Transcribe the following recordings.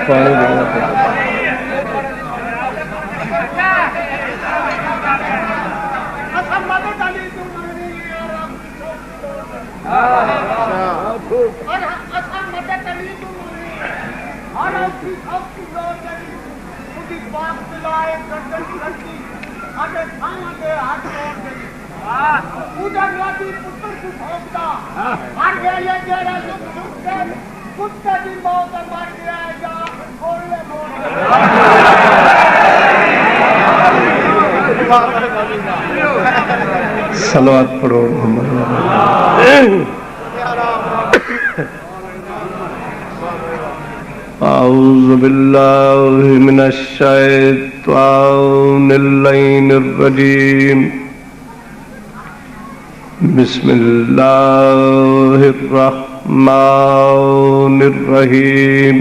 پانی دینا صلوات پڑھو اعوذ باللہ من الشیطان اللعین الرجیم بسم اللہ الرحمن الرحیم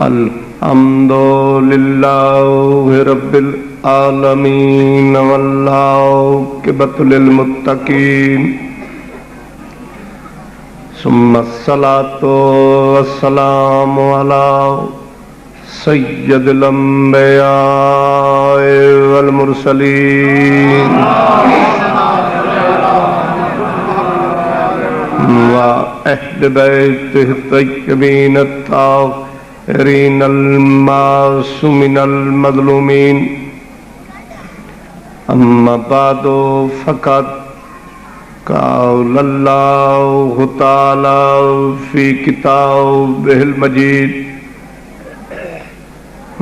الحمد للہ رب العالمین والعاقبۃ للمتقین ثم الصلاة والسلام على سید الانبیاء والمرسلین وأہل بیتہ الطیبین الطاہرین المعصومین المظلومین اما بعد فقد قال اللہ تعالی فی کتابہ المجید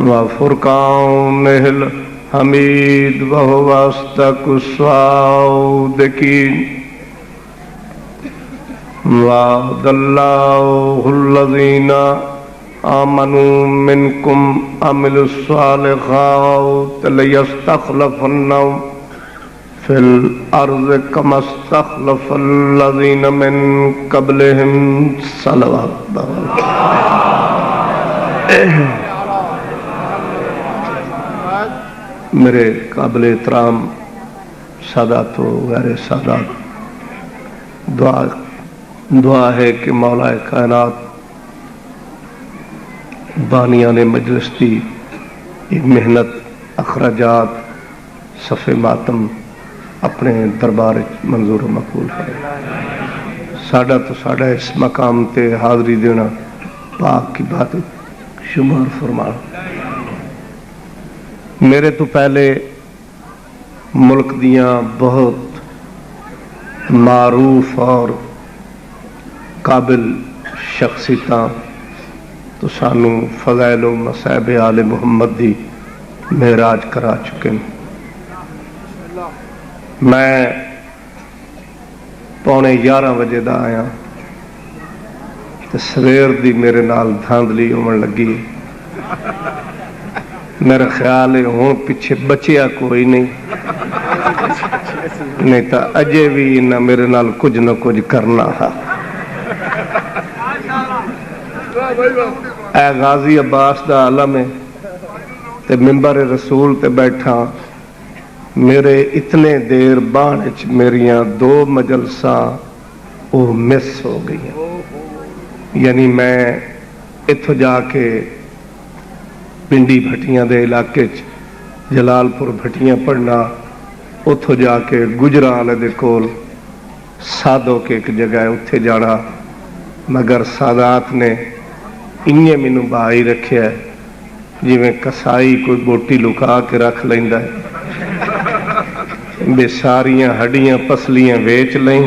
وفرقانہ الحمید وہو اصدق الصادقین وعد اللہ الذین آمنوا منکم عملوا الصالحات لیستخلفنہم فی الارض کما استخلف الذین من قبلہم صلوات میرے قابل احترام سادات و غیر سادات، دعا ہے کہ مولا کائنات بانیان مجلس کی محنت اخراجات صف ماتم اپنے دربار منظور و مقبول ہے۔ ساڈا تو ساڈا اس مقام تے حاضری دینا پاک کی بات شمار فرما۔ میرے تو پہلے ملک دیاں بہت معروف اور قابل شخصیتاں تو سانو فضائل و مصائب آل محمد دی معراج کرا چکے ہیں۔ میں 11:15 دا آیا تے سویر دی میرے نال دھاندلی ہونے لگی۔ میرا خیال ہے ہوں پیچھے بچیا کوئی نہیں تو اجے بھی نہ میرے نال کچھ نہ کچھ کرنا ہے۔ اے غازی عباس دا عالم ہے تے ممبر رسول تے بیٹھا، میرے اتنے دیر بانچ میریاں 2 مجلساں وہ مس ہو گئی ہیں۔ یعنی میں اتھو جا کے پنڈی بھٹیاں دے علاقے جلال پور بھٹیاں پڑھنا، اتھو جا کے گجرا والے دے کول سادو کے ایک جگہ ہے اتھے جانا، مگر سادات نے انہیں مینوں بھائی رکھیا ہے جی میں کسائی کوئی بوٹی لکا کے رکھ لیندا ہے، بے ساریاں ہڈیاں پسلیاں ویچ لیں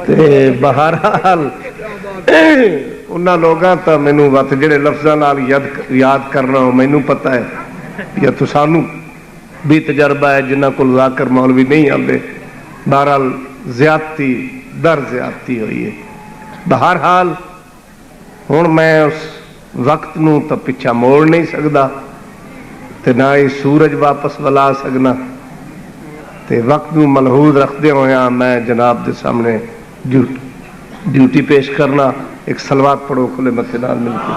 تے بہرحال انہاں لوگاں تا مینوں وقت جڑے لفظاں نال یاد کرنا ہو مینوں پتہ ہے یا تو سانو بھی تجربہ ہے جنہاں کول ذاکر مولوی نہیں آندے، بہرحال زیادتی در زیادتی ہوئی ہے۔ بہرحال ہن میں اس وقت نو تو پیچھا موڑ نہیں سکدا تے نہ ہی سورج واپس ولا سکنا، تے وقت نو ملحوظ رکھدے ہویا میں جناب دے سامنے ڈیوٹی پیش کرنا، ایک سلوات پڑھو کھلے مت نال مل کے۔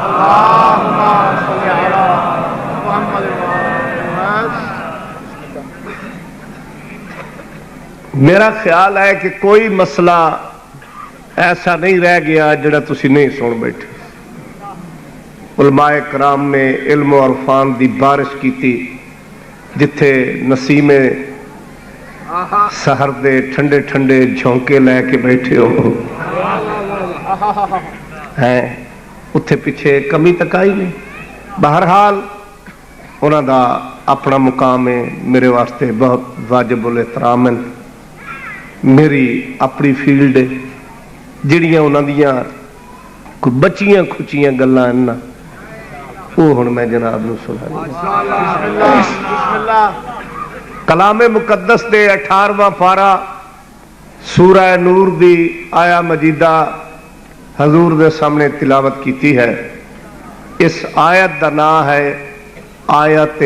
میرا خیال ہے کہ کوئی مسئلہ ایسا نہیں رہ گیا جڑا تسی نہیں سن بیٹھے۔ علماء کرام نے علم و عرفان دی بارش کی تھی، جتھے نسیم سحر دے ٹھنڈے ٹھنڈے جھونکے لے کے بیٹھے ہو ہیں، اتھے پیچھے کمی تک آئی نہیں۔ بہرحال انہوں دا اپنا مقام ہے، میرے واسطے بہت واجب الاحترام ہے، میری اپنی فیلڈ ہے، جڑیاں انہوں دیاں کوئی بچیاں کھچیاں گلاں ہیں نا، وہ ہن میں جناب نو سنا۔ کلام مقدس دے 18واں پارا سورہ نور دی آیا مجیدہ حضور دے سامنے تلاوت کیتی ہے۔ اس آیت دا نام ہے آیت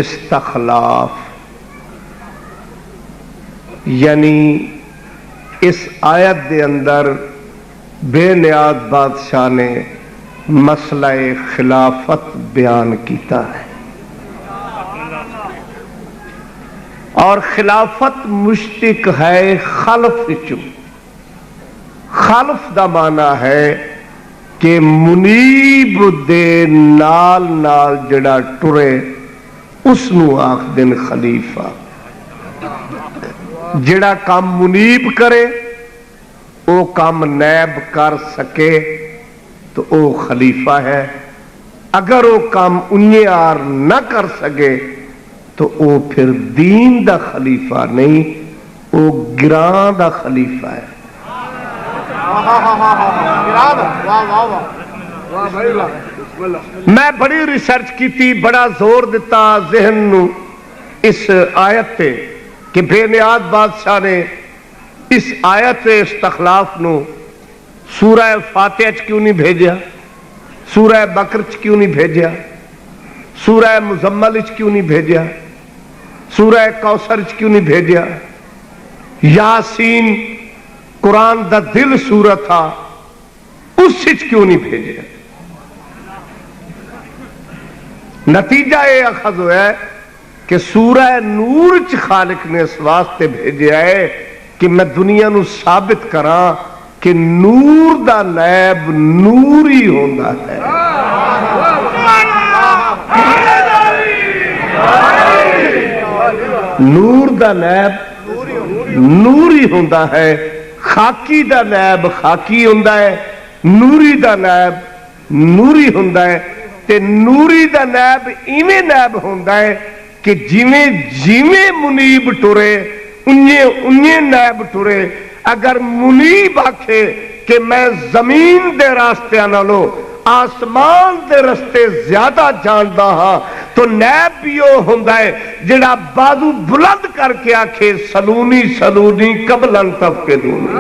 استخلاف، یعنی اس آیت دے اندر بے نیاز بادشاہ نے مسئلہ خلافت بیان کیتا ہے، اور خلافت مشتق ہے خلف چو۔ خلف دا معنی ہے کہ منیب دے نال نال جڑا ٹرے اس نو آخ دن خلیفہ۔ جڑا کام منیب کرے او کام نیب کر سکے تو او خلیفہ ہے، اگر او کام انیار نہ کر سکے تو او پھر دین دا خلیفہ نہیں، او گران دا خلیفہ ہے۔ میں بڑی ریسرچ کی تھی، بڑا زور دیتا ذہن نو اس آیت تے کہ بے نیاز بادشاہ نے اس آیت استخلاف نو سورہ فاتحہ چ کیوں نہیں بھیجیا، سورہ بقرہ چ کیوں نہیں بھیجیا، سورہ مزمل چ کیوں نہیں بھیجیا، سورہ کوثر چ کیوں نہیں بھیجیا، یاسین قرآن دا دل سورت تھا اس چ کیوں نہیں بھیجیا۔ نتیجہ یہ اخذ ہوا ہے کہ سورہ نور چ خالق نے اس واسطے بھیجیا ہے کہ میں دنیا نو ثابت کراں کہ نور دا نیب نور ہی ہوندا ہے۔ نور دا نیب نور ہی ہوندا ہے، خاکی دا نیب خاکی ہوندا ہے، نوری دا نیب نوری ہوندا ہے، تے نوری دا نیب ایویں نیب ہوندا ہے کہ جویں جویں منیب ٹرے انہیں نیب ٹرے۔ اگر منیب آکھے کہ میں زمین دے راستے نالوں آسمان دے رستے زیادہ جاندا ہاں تو نیب بھی وہ ہوندا ہے جڑا بازو بلند کر کے آکھے سلونی سلونی قبلن تفقدونی۔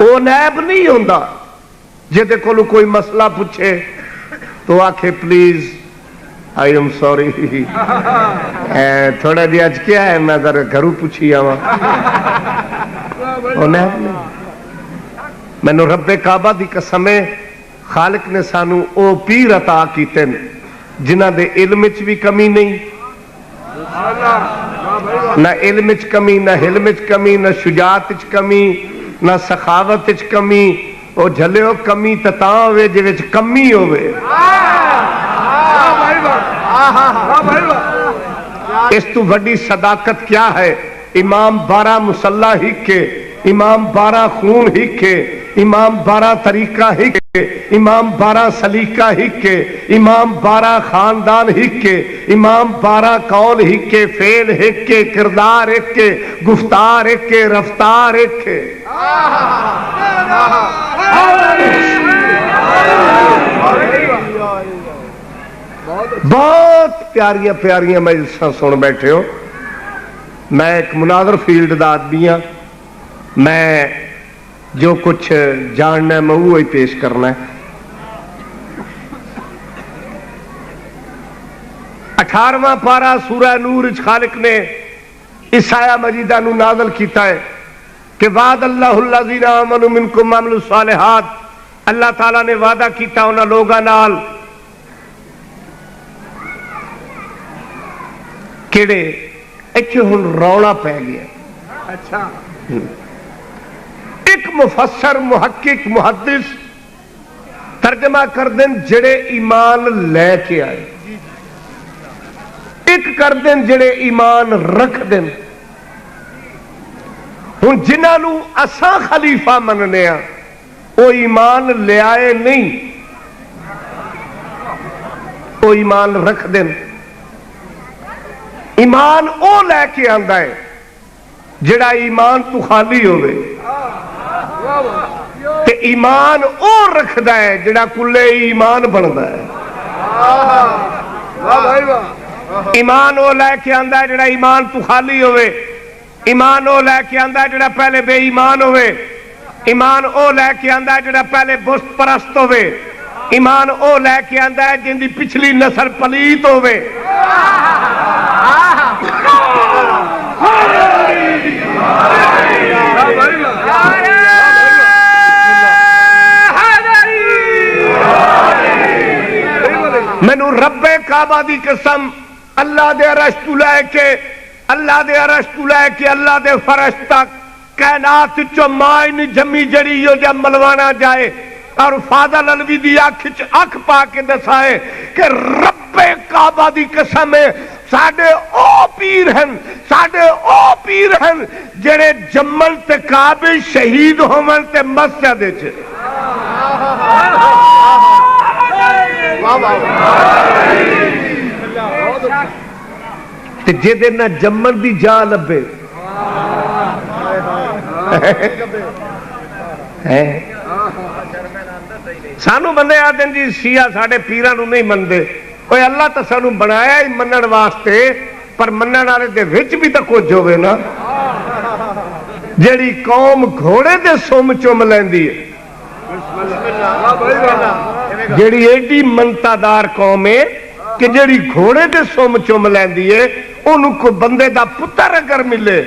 وہ نیب نہیں ہوندا جے کولو کوئی مسئلہ پوچھے تو آکھے پلیز آئی ایم سوری تھوڑا جی اج کیا ہے میں ذرا گھروں پوچھی آواں۔ مینوں رب کعبہ دی قسم ہے خالق نے سانو او پیر عطا کیتے جنہ دے علم وچ بھی کمی نہیں، نہ علم وچ کمی، نہ حلم وچ کمی، نہ شجاعت وچ کمی، نہ سخاوت وچ کمی۔ او جھلیو کمی تاں ہوے جے وچ کمی ہوے۔ اس تو بڑی صداقت کیا ہے؟ امام 12 مصلح ہکے، امام 12 خون ہکے، امام 12 طریقہ ہکے، امام 12 سلیقہ ہکے، امام 12 خاندان ہکے، امام 12 قول ہکے، فعل ہکے، کردار ہکے، گفتار ہکے، رفتار ہکے۔ بہت پیاریاں پیاریاں مجلساں سن بیٹھے ہو۔ میں ایک مناظر فیلڈ دا آدمی ہاں، میں جو کچھ جاننا ہے میں وہی پیش کرنا ہے۔ 18واں پارا سورہ نور خالق نے اس آیا مجیدہ نو نازل کیتا ہے کہ وعد اللہ الذین آمنوا منکم وعملوا الصالحات، اللہ تعالیٰ نے وعدہ کیتا انہاں لوگاں نال کیڑے ایتھے ہن رولا پی گیا۔ اچھا ایک مفسر محقق محدث ترجمہ کر دیں جڑے ایمان لے کے آئے، ایک کر دیں جڑے ایمان رکھ دیں۔ ہن جنہاں نو اساں خلیفہ مننے ہاں وہ ایمان لے آئے نہیں، وہ ایمان رکھ دیں۔ ایمان او لے کے آندا ہے جڑا ایمان تو خالی ہوئے، تے ایمان او رکھدا ہے جڑا کلے ایمان بندا ہے۔ ایمان او لے کے آندا ہے جڑا ایمان تو خالی ہوئے، ایمان او لے کے آندا ہے جڑا پہلے بے ایمان ہوئے، ایمان او لے کے آندا ہے جڑا پہلے بت پرست ہوئے، ایمان او لے کے آندا ہے جن دی پچھلی نسل پلیت ہوئے۔ مینو رب کعبہ دی قسم اللہ دے عرش تو لے کے اللہ دے عرش تو لے کے اللہ دے فرش تک کائنات چو مائی نہیں جمی جڑی ہو جب ملوانا جائے اور فاضل الوی دی اکھ پا کے دسائے کہ رب کعبہ دی قسم ہے ساڈے او پیر ہیں، ساڈے او پیر ہیں جڑے جمل تے کعبے شہید ہوون تے مسجد وچ۔ تے جے نہ جمن دی جان لبے سانو بندے آتے جی شیعہ ساڈے پیراں نو نہیں مندے، کوئی اللہ تو سانو بنایا ہی منن واسطے، پر منن والے دے وچ بھی تو کچھ ہوے نا۔ جیڑی قوم گھوڑے دے سم چوم لیندی ہے، جیڑی ایڈی منتادار قوم ہے کہ جیڑی گھوڑے دے سم چوم لیندی ہے، انہوں کو بندے دا پتر اگر ملے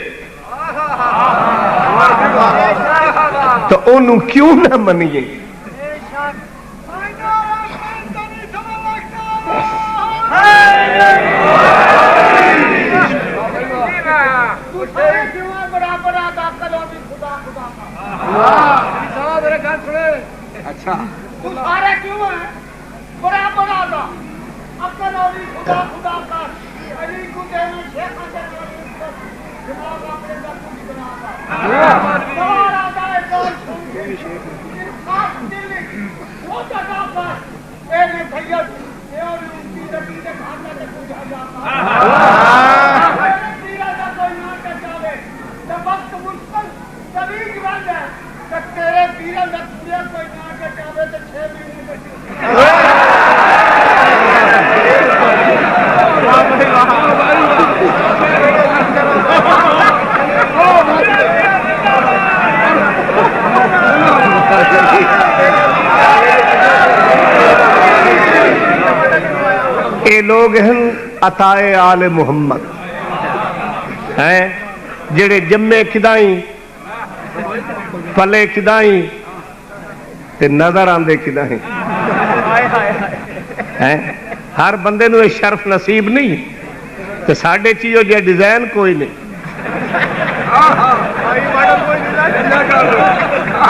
تو انہوں کیوں نہ منیے؟ اچھا سارے کیوں ہیں برابر آتا اکل علی خدا خدا کا علی کو دینا شیخ دماغ اپنے کا کچھ بنا دار آتا ہے دار سن خاص دل وہ جگہ پر اے نے سید اے اور ان کی نبی کے کھانا سے پوچھا جاتا ہے تیرا دا کوئی نہ کچاوے جب وقت مشکل طویل بند ہے کہ تیرے پیرا دا پورا کوئی نہ کچاوے تو 6 مہینے یہ لوگ ہیں عطائے آل محمد ہیں جڑے جمے کدائیں پلے کدائیں تے نظر آندے کدائیں ہیں۔ ہر بندے نو یہ شرف نصیب نہیں تے ساڈے چیو جے ڈیزائن کوئی نہیں،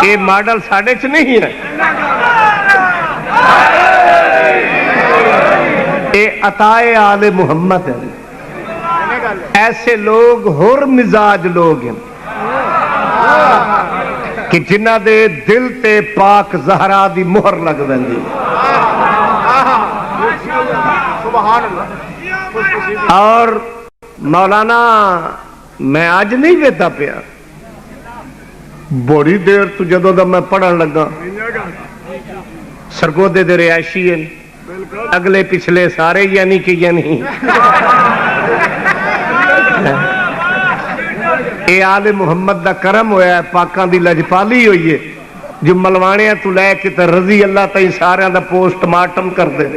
یہ ماڈل ساڈے چ نہیں ہے، یہ عطائے آل محمد ہے۔ ایسے لوگ ہر مزاج لوگ ہیں کہ جنہ دے دل تے پاک زہرا دی مہر لگ ویندی، اور مولانا میں آج نہیں ویتا پیا، بڑی دیر تو جدوں دا میں پڑھن لگا سرگودے دے رہائشی ہیں، اگلے پچھلے سارے یعنی کہ یعنی اے آل محمد دا کرم ہویا ہے، پاکاں دی لجپالی ہوئی ہے جو ملوانے تو لے کے تے رضی اللہ تائیں سارے دا پوسٹ مارٹم کر دے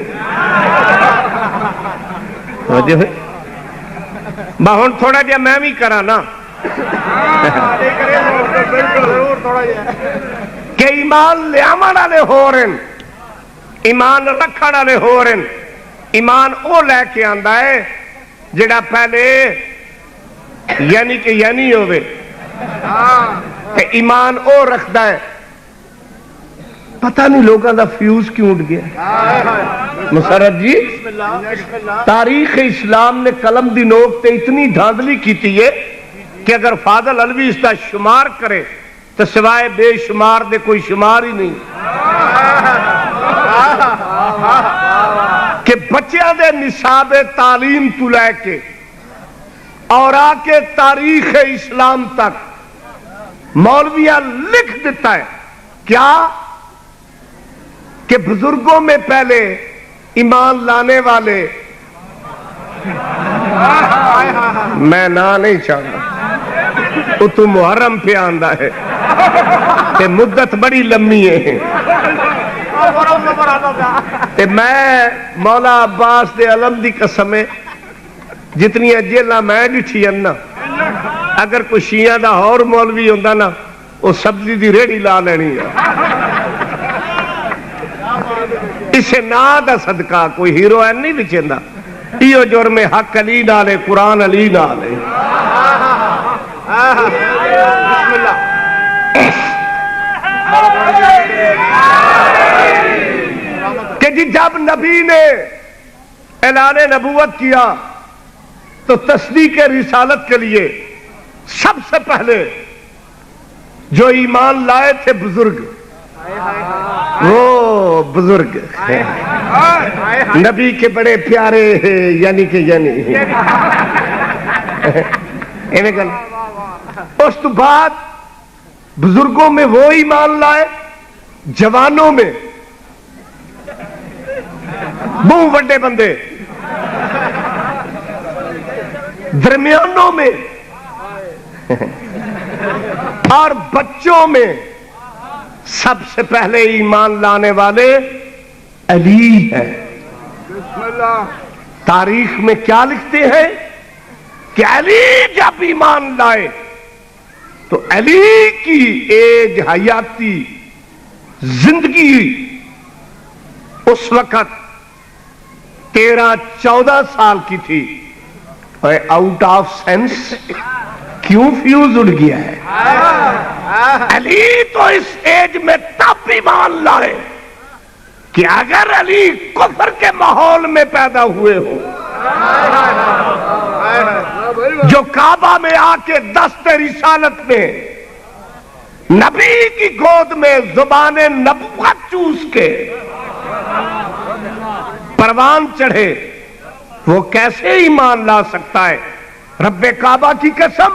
ہوں تھوڑا جہا میں بھی کرا نا کہ ایمان لیاون والے ہو رہے ہیں، ایمان رکھن والے ہو رہے ہیں. ایمان وہ لے کے آندا ہے جڑا پہلے یعنی کہ یعنی ہوئے تے ایمان او رکھدا ہے. پتہ نہیں لوگوں دا فیوز کیوں اٹھ گیا. مسرت جی تاریخ اسلام نے قلم دی نوک تے اتنی دھاندلی کیتی ہے کہ اگر فاضل علوی اس کا شمار کرے تو سوائے بے شمار دے کوئی شمار ہی نہیں. کہ بچیاں دے نصاب تعلیم تو لے کے اور آ کے تاریخ اسلام تک مولویاں لکھ دیتا ہے کیا کہ بزرگوں میں پہلے ایمان لانے والے، میں نہ نہیں چاہتا وہ تو محرم پہ آندا ہے کہ مدت بڑی لمبی ہے. تے میں مولا عباس دے علم دی قسم جتنی جیلاں میں ڈٹھی نا، اگر کوئی شیعہ دا اور مولوی ہوندا نا وہ سبزی دی ریڑھی لا لینی ہے. اسے نا دا صدقہ کوئی ہیروئن نہیں بچیندا. ایو جرم حق علی نالے قرآن علی نالے. بسم اللہ. کہ جی جب نبی نے اعلان نبوت کیا تو تصدیق رسالت کے لیے سب سے پہلے جو ایمان لائے تھے بزرگ، وہ بزرگ نبی کے بڑے پیارے یعنی کہ یعنی اس تو بعد بزرگوں میں وہ ایمان لائے، جوانوں میں بہو بڑے بندے، درمیانوں میں اور بچوں میں سب سے پہلے ایمان لانے والے علی ہیں. تاریخ میں کیا لکھتے ہیں کہ علی جب ایمان لائے تو علی کی ایج حیاتی زندگی اس وقت 13-14 سال کی تھی. آؤٹ آف سینس کیوں فیوز اڑ گیا ہے؟ علی تو اس ایج میں تب ایمان لائے کہ اگر علی کفر کے ماحول میں پیدا ہوئے ہو، جو کعبہ میں آ کے دست رسالت میں نبی کی گود میں زبان نبوت چوس کے پروان چڑھے، وہ کیسے ایمان لا سکتا ہے؟ رب کعبہ کی قسم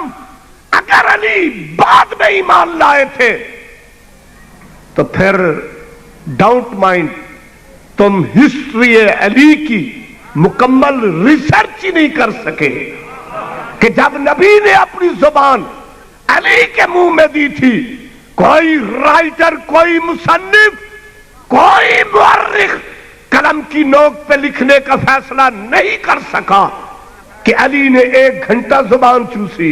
اگر علی بعد میں ایمان لائے تھے تو پھر ڈاؤٹ مائنڈ تم ہسٹری علی کی مکمل ریسرچ ہی نہیں کر سکے کہ جب نبی نے اپنی زبان علی کے منہ میں دی تھی، کوئی رائٹر، کوئی مصنف، کوئی مورخ قلم کی نوک پہ لکھنے کا فیصلہ نہیں کر سکا کہ علی نے 1 گھنٹہ زبان چوسی،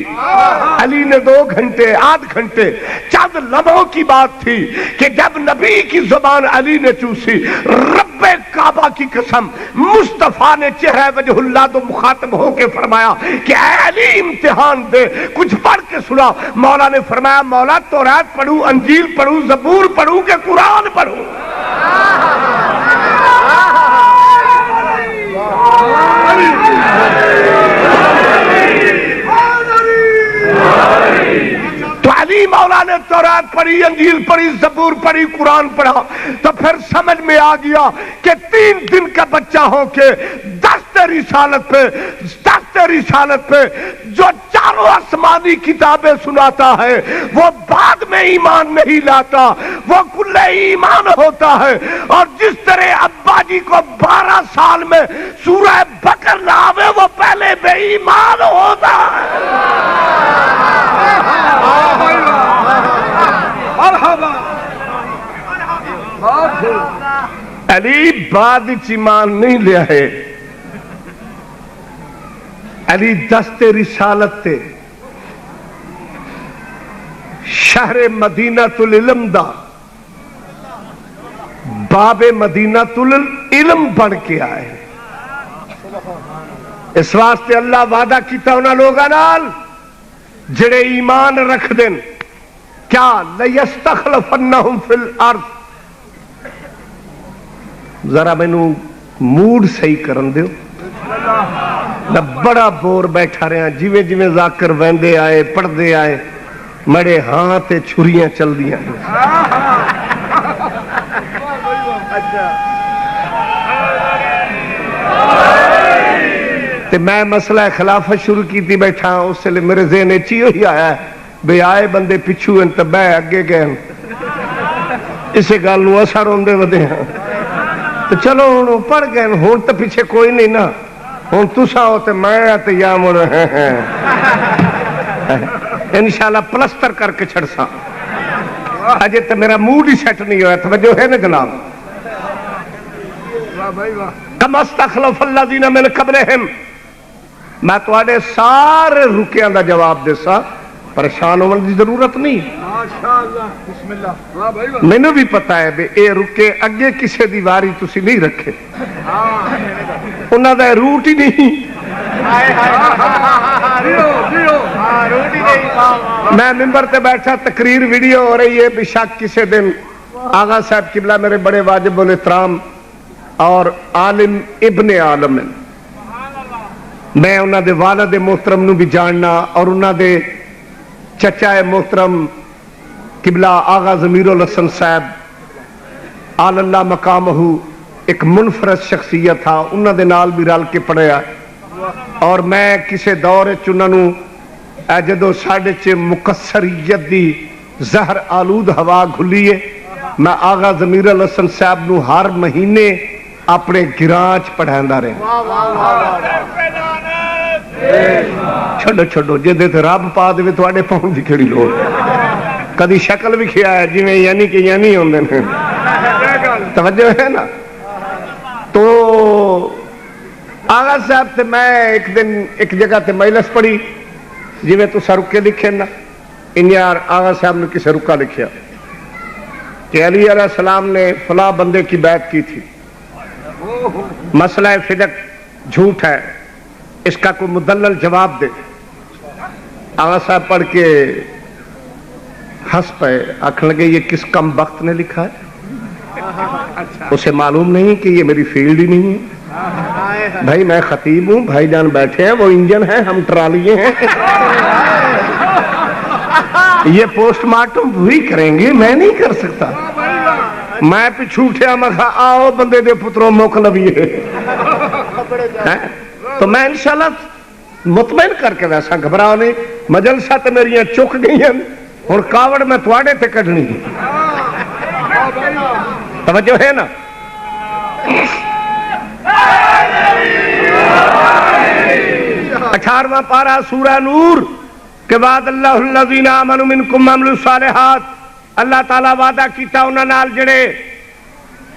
علی نے 2 گھنٹے، آدھ گھنٹے. چند لمحوں کی بات تھی کہ جب نبی کی زبان علی نے چوسی، رب کعبہ کی قسم مصطفیٰ نے چہرہ وجہ اللہ تو مخاطب ہو کے فرمایا کہ اے علی امتحان دے، کچھ پڑھ کے سنا. مولا نے فرمایا مولا توریت پڑھوں، انجیل پڑھوں، زبور پڑھوں کہ قرآن پڑھوں؟ تو علی مولا نے توریت پڑھی، انجیل پڑھی، زبور پڑھی، قرآن پڑھا. تو پھر سمجھ میں آ گیا کہ 3 دن کا بچہ ہو کے دست رسالت پہ جو چاروں آسمانی کتابیں سناتا ہے وہ بعد میں ایمان نہیں لاتا، وہ کل ایمان ہوتا ہے. اور جس طرح ابا جی کو 12 سال میں سورہ بقرہ نہ آوے وہ پہلے بے ایمان ہوتا ہے. علی بعد ایمان نہیں لیا ہے. علی دست رسالت تے شہر مدینہ العلم دا باب مدینہ العلم بن کے آئے. اس واسطے اللہ وعدہ کیتا انہاں لوگاں نال جڑے ایمان رکھ دین کیا لیستخلفنہم فی الارض. ذرا مینوں موڈ صحیح کرن دیو. میں بڑا بور بیٹھا رہا جویں جویں ذاکر ویندے آئے پڑھدے آئے مڑے ہاں تے چھریاں چل دیاں. تے میں مسئلہ خلافت شروع کی تھی بیٹھا اس لیے میرے ذہن چیو ہی آیا ہے بے آئے بندے پچھو ہیں تو بے اگے گئے اسے گل نو اثر ہوندے ودے ہیں تو چلو ہوں پڑھ گئے ہوں تو پیچھے کوئی نہیں نا ہوں تسا ہو تو میں تے یا مڑ انشاءاللہ پلستر کر کے چھڑ سا. اجے تو میرا موڈ ہی سیٹ نہیں ہوا. توجہ ہے نا جناب. کما استخلف الذین من قبلہم. میں تواڈے سارے رکیاں دا جواب دے سا پریشان ہون دی ضرورت نہیں. ماشاءاللہ بسم اللہ. مینوں بھی پتا ہے بے اے رکے اگے کسے دی واری تسی نہیں رکھے. انہاں دا روٹ ہی نہیں. میں ممبر تے بیٹھا تقریر ویڈیو ہو رہی ہے بشک کسے دن آغا صاحب قبلہ میرے بڑے واجب الاحترام اور عالم ابن عالم ہیں. میں انہاں دے والد محترم نو بھی جاننا اور انہاں دے چچا محترم قبلہ آغا ضمیر الحسن صاحب آل اللہ مقامہ ایک منفرد شخصیت تھا. انہاں دے نال بھی رل کے پڑھیا اور میں کسے دور چنانو جدو ساڑھے چے مقصریت دی زہر آلود ہوا گھلیے میں آغا ضمیر الحسن صاحب نو ہر مہینے اپنے گرانچ پڑھائندہ رہے. چھڑو چھڑو جے دے تے رب پا دے تو آڑے پاؤں دی کھڑی لوڑ کدی شکل بھی کھیا ہے جی میں یعنی کہ یعنی ہوندے ہیں. توجہ ہے نا. تو آغا صاحب تے میں ایک دن ایک جگہ تے مجلس پڑھی جی میں تو سرکے لکھے نا ان یار آغا صاحب نے کسے رکا لکھیا کہ علی علیہ السلام نے فلاں بندے کی بیعت کی تھی. مسئلہ فدق جھوٹ ہے اس کا کوئی مدلل جواب دے. آغا صاحب پڑھ کے ہنس پے آنکھ لگے یہ کس کم بخت نے لکھا ہے. اسے معلوم نہیں کہ یہ میری فیلڈ ہی نہیں ہے. بھائی میں خطیب ہوں بھائی جان بیٹھے ہیں وہ انجن ہیں ہم ٹرالیے ہیں. یہ پوسٹ مارٹم وہی کریں گے میں نہیں کر سکتا. میں پچھو اٹھیا میں کہا آؤ بندے دے پتروں موک لبیے. تو میں انشاءاللہ مطمئن کر کے ویسا گھبراؤ نہیں. مجلسہ تے میری چک گئی ہیں اور کاوڑ میں تواڈے تے کڈنی. توجہ ہے نا. اٹھارواں پارہ سورہ نور کے بعد اللہ الذین آمنوا منکم وعملوا الصالحات. اللہ تعالیٰ وعدہ کیتا انہاں نال جڑے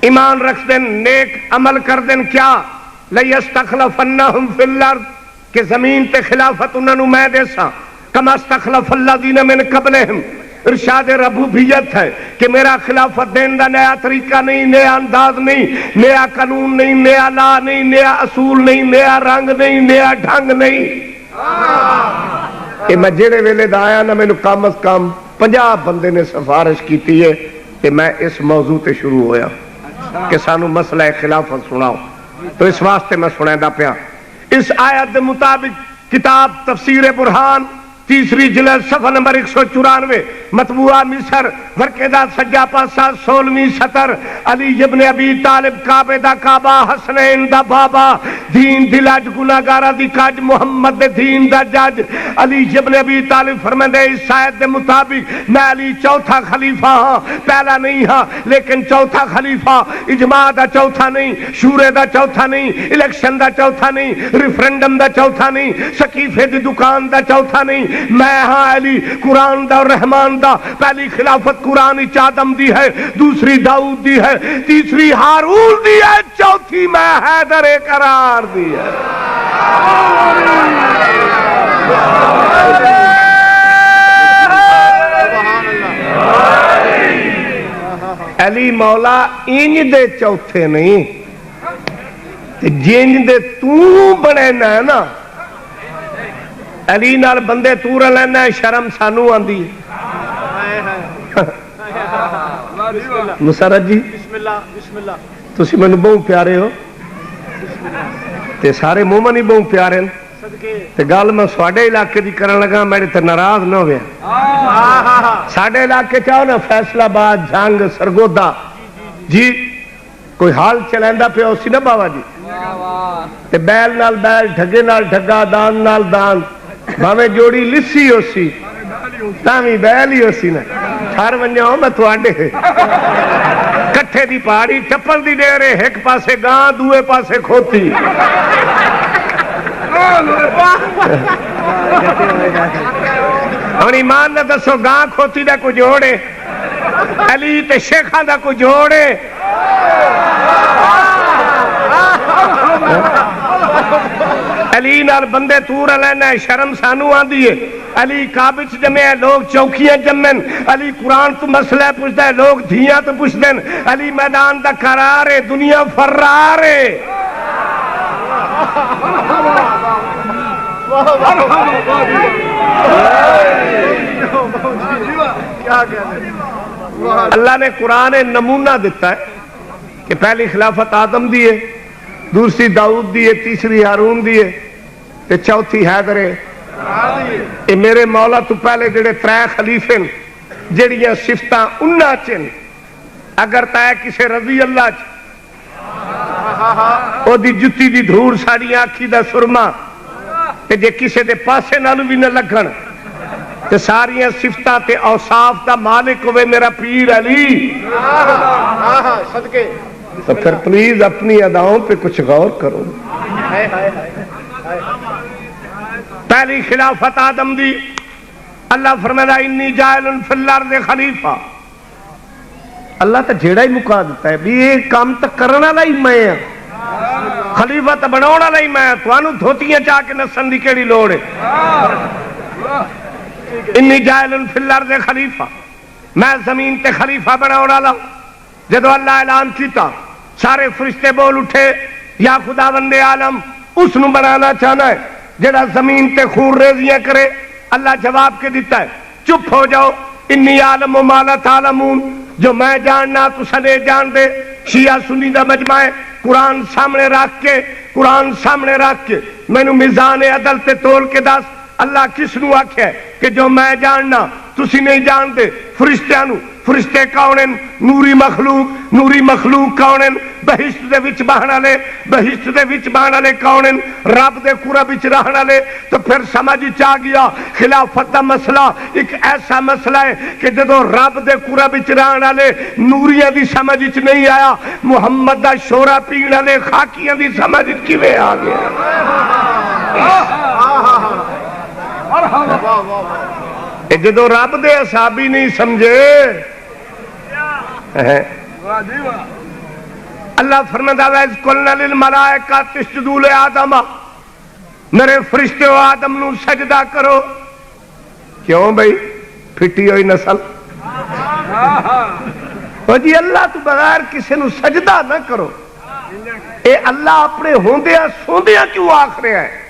ایمان رکھ دین نیک عمل کر دین کیا لیستخلفنہم فی الارض کہ زمین تے خلافت انہاں نو میں دے سا کما استخلف الذین من قبلہم. ارشاد ربوبیت ہے کہ میرا خلافت دین دا نیا طریقہ نہیں نیا انداز نہیں نیا قانون نہیں نیا لا نہیں نیا اصول نہیں نیا رنگ نہیں نیا ڈھنگ نہیں. کہ میں جڑے ویلے دا آیا نا میں کم از کم 50 بندے نے سفارش کیتی ہے کہ میں اس موضوع تے شروع ہویا کہ سانو مسئلہ خلافت سناؤ. تو اس واسطے میں سنائیندہ پیا اس آیت دے مطابق کتاب تفسیر برہان تیسری جلد صفحہ نمبر 194 مطبوعہ مصر ورقے دا سجا پاسا 16ویں سطر علی ابن ابی طالب کعبے دا کعبہ حسنین دا بابا دین دلاج گناہگارا دی کاج محمد دے دین دا جج علی ابن ابی طالب فرماندے اس آیت دے مطابق میں علی چوتھا خلیفہ ہاں پہلا نہیں ہاں لیکن چوتھا خلیفہ اجماع دا چوتھا نہیں شورے دا چوتھا نہیں الیکشن دا چوتھا نہیں ریفرنڈم دا چوتھا نہیں سقیفے دی دکان دا چوتھا نہیں. میں ہاں علی قرآن دا اور رحمان دا. پہلی خلافت قرآن آدم دی ہے دوسری داؤد دی ہے تیسری ہارون دی ہے چوتھی میں حیدر قرار دی ہے. علی مولا انج دے چوتھے نہیں جنج دے تو بنینا ہے نا علی نال بندے تور لینا ہے شرم سانو آندی مسرت جی تسی مینوں بہت پیارے ہو تے سارے مومن ہی بہت پیارے ہیں تے گل میں سواڈے علاقے دی کرن لگا میرے تے ناراض نہ ہوئے ساڈے علاقے چاہو نا فیصلہ آباد جھنگ سرگودا جی کوئی حال چلیندا پیا سی نا بابا جی تے بیل نال بیل ڈھگے نال ڈھگا دان نال دان بھاویں جوڑی لسی ہو سی تاویں بیل ہی ہو سی نا ٹھر ونجاؤ میں تواڈے کٹھے دی پہاڑی ٹپل دی ڈیرے ایک پاسے گاں دوے پاسے کھوتی ہوں ایمان نہ دسو گاں کھوتی دا کو جوڑے علی تے شیخاں دا کو جوڑے علی نال بندے تور لینا ہے شرم سانو آندی ہے علی کابچ جمے ہیں لوگ چوکیاں جمن علی قرآن تو مسئلہ پوچھتا ہے لوگ دھیاں تو پوچھ دیں علی میدان دا قرار ہے دنیا فرار ہے اللہ نے قرآن نمونہ دیتا ہے کہ پہلی خلافت آدم دیے دوسری داؤد دیے تیسری ہارون دیے تے چوتھی حیدر اے میرے مولا تو پہلے جڑے ترے خلیفے جڑیاں صفتاں انہاں چن اگر تے کسے رضی اللہ چ او دی جتی دی دھور ساڑی آنکھی دا سرما تے جے کسے دے پاسے نالو بھی نہ لگن تے ساریاں صفتاں تے اوصاف دا مالک ہوئے میرا پیر علی صدقے تو پھر پلیز اپنی اداؤں پہ کچھ غور کرو پہلی خلافت آدم دی اللہ فرمایا انی جاعل فی الارض خلیفہ اللہ تو جیڑا ہی مکا دیتا ہے بھی یہ کام تو کرنا لائی میں خلیفہ تو بناونا لائی میں توانو دھوتیاں چاہ کے نسن دی کیڑی لوڑ ہے انی جاعل فی الارض خلیفہ میں زمین تے خلیفہ بناونا لاؤں جدو اللہ اعلان کیتا سارے فرشتے بول اٹھے یا خداوند عالم اس نو بنانا چاہنا ہے جڑا زمین تے خور ریزیاں کرے اللہ جواب کے دیتا ہے چپ ہو جاؤ انی عالم و ما لا تعلمون جو میں جاننا تو سنے جان دے شیعہ سنی دا مجمع ہے قرآن سامنے رکھ کے مینوں میزان عدل تے تول کے دس اللہ کس نو آکھیا ہے کہ جو میں جاننا تسی نہیں جان دے فرشتیاں نو فرشتے کون ہیں نوری مخلوق کون ہیں بہشت دے وچ بہن والے کون ہیں رب دے قرب وچ رہن والے تو پھر سمجھ چ گیا خلافت دا مسئلہ ایک ایسا مسئلہ ہے کہ جدوں رب دے قرب وچ رہن والے نوریاں دی سمجھ وچ نہیں آیا محمد دا شورا پین والے خاکیاں دی سمجھ وچ کیویں آ گیا جدو رب دے اصحابی نہیں سمجھے اللہ فرماتا ہے اذ قلنا للملائکہ اسجدوا لآدم میرے فرشتے آدم نو سجدہ کرو کیوں بھائی پھٹی ہوئی نسل جی اللہ تو بغیر کسی نو سجدہ نہ کرو اے اللہ اپنے ہوندیاں سوندیاں کیوں آکھ رہا ہے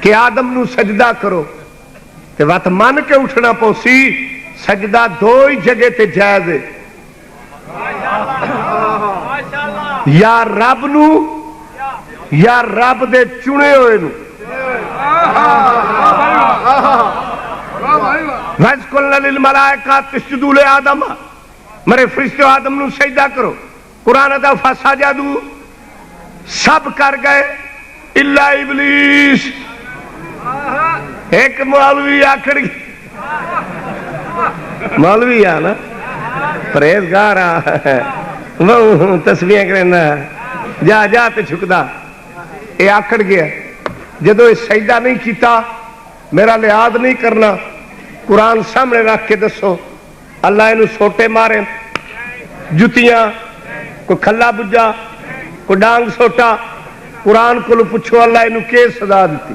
کہ آدم نو سجدہ کرو تے وقت من کے اٹھنا پوسی سجدہ دو ہی جگہ تے جائز ہے یا رب نو یا رب دے چنے ہوئے نو وَإِذْ قُلْنَا لِلْمَلَائِكَةِ اسْجُدُوا لِآدَمَ میرے فرشتے آدم نو سجدہ کرو قرآن دا فَسَجَدُوا سب کر گئے الا ابلیس ایک مولوی آکڑ گئی مولوی آ نا پرہیزگار وہ تسبیح کرنا جا جا تے چھکدا یہ آکڑ گیا جدو یہ سجدہ نہیں کیتا میرا لحاظ نہیں کرنا قرآن سامنے رکھ کے دسو اللہ انہوں سوٹے مارے جتیاں کوئی کھلا بجا کوئی ڈانگ سوٹا قرآن کو پوچھو اللہ انہوں کی سزا دیتی؟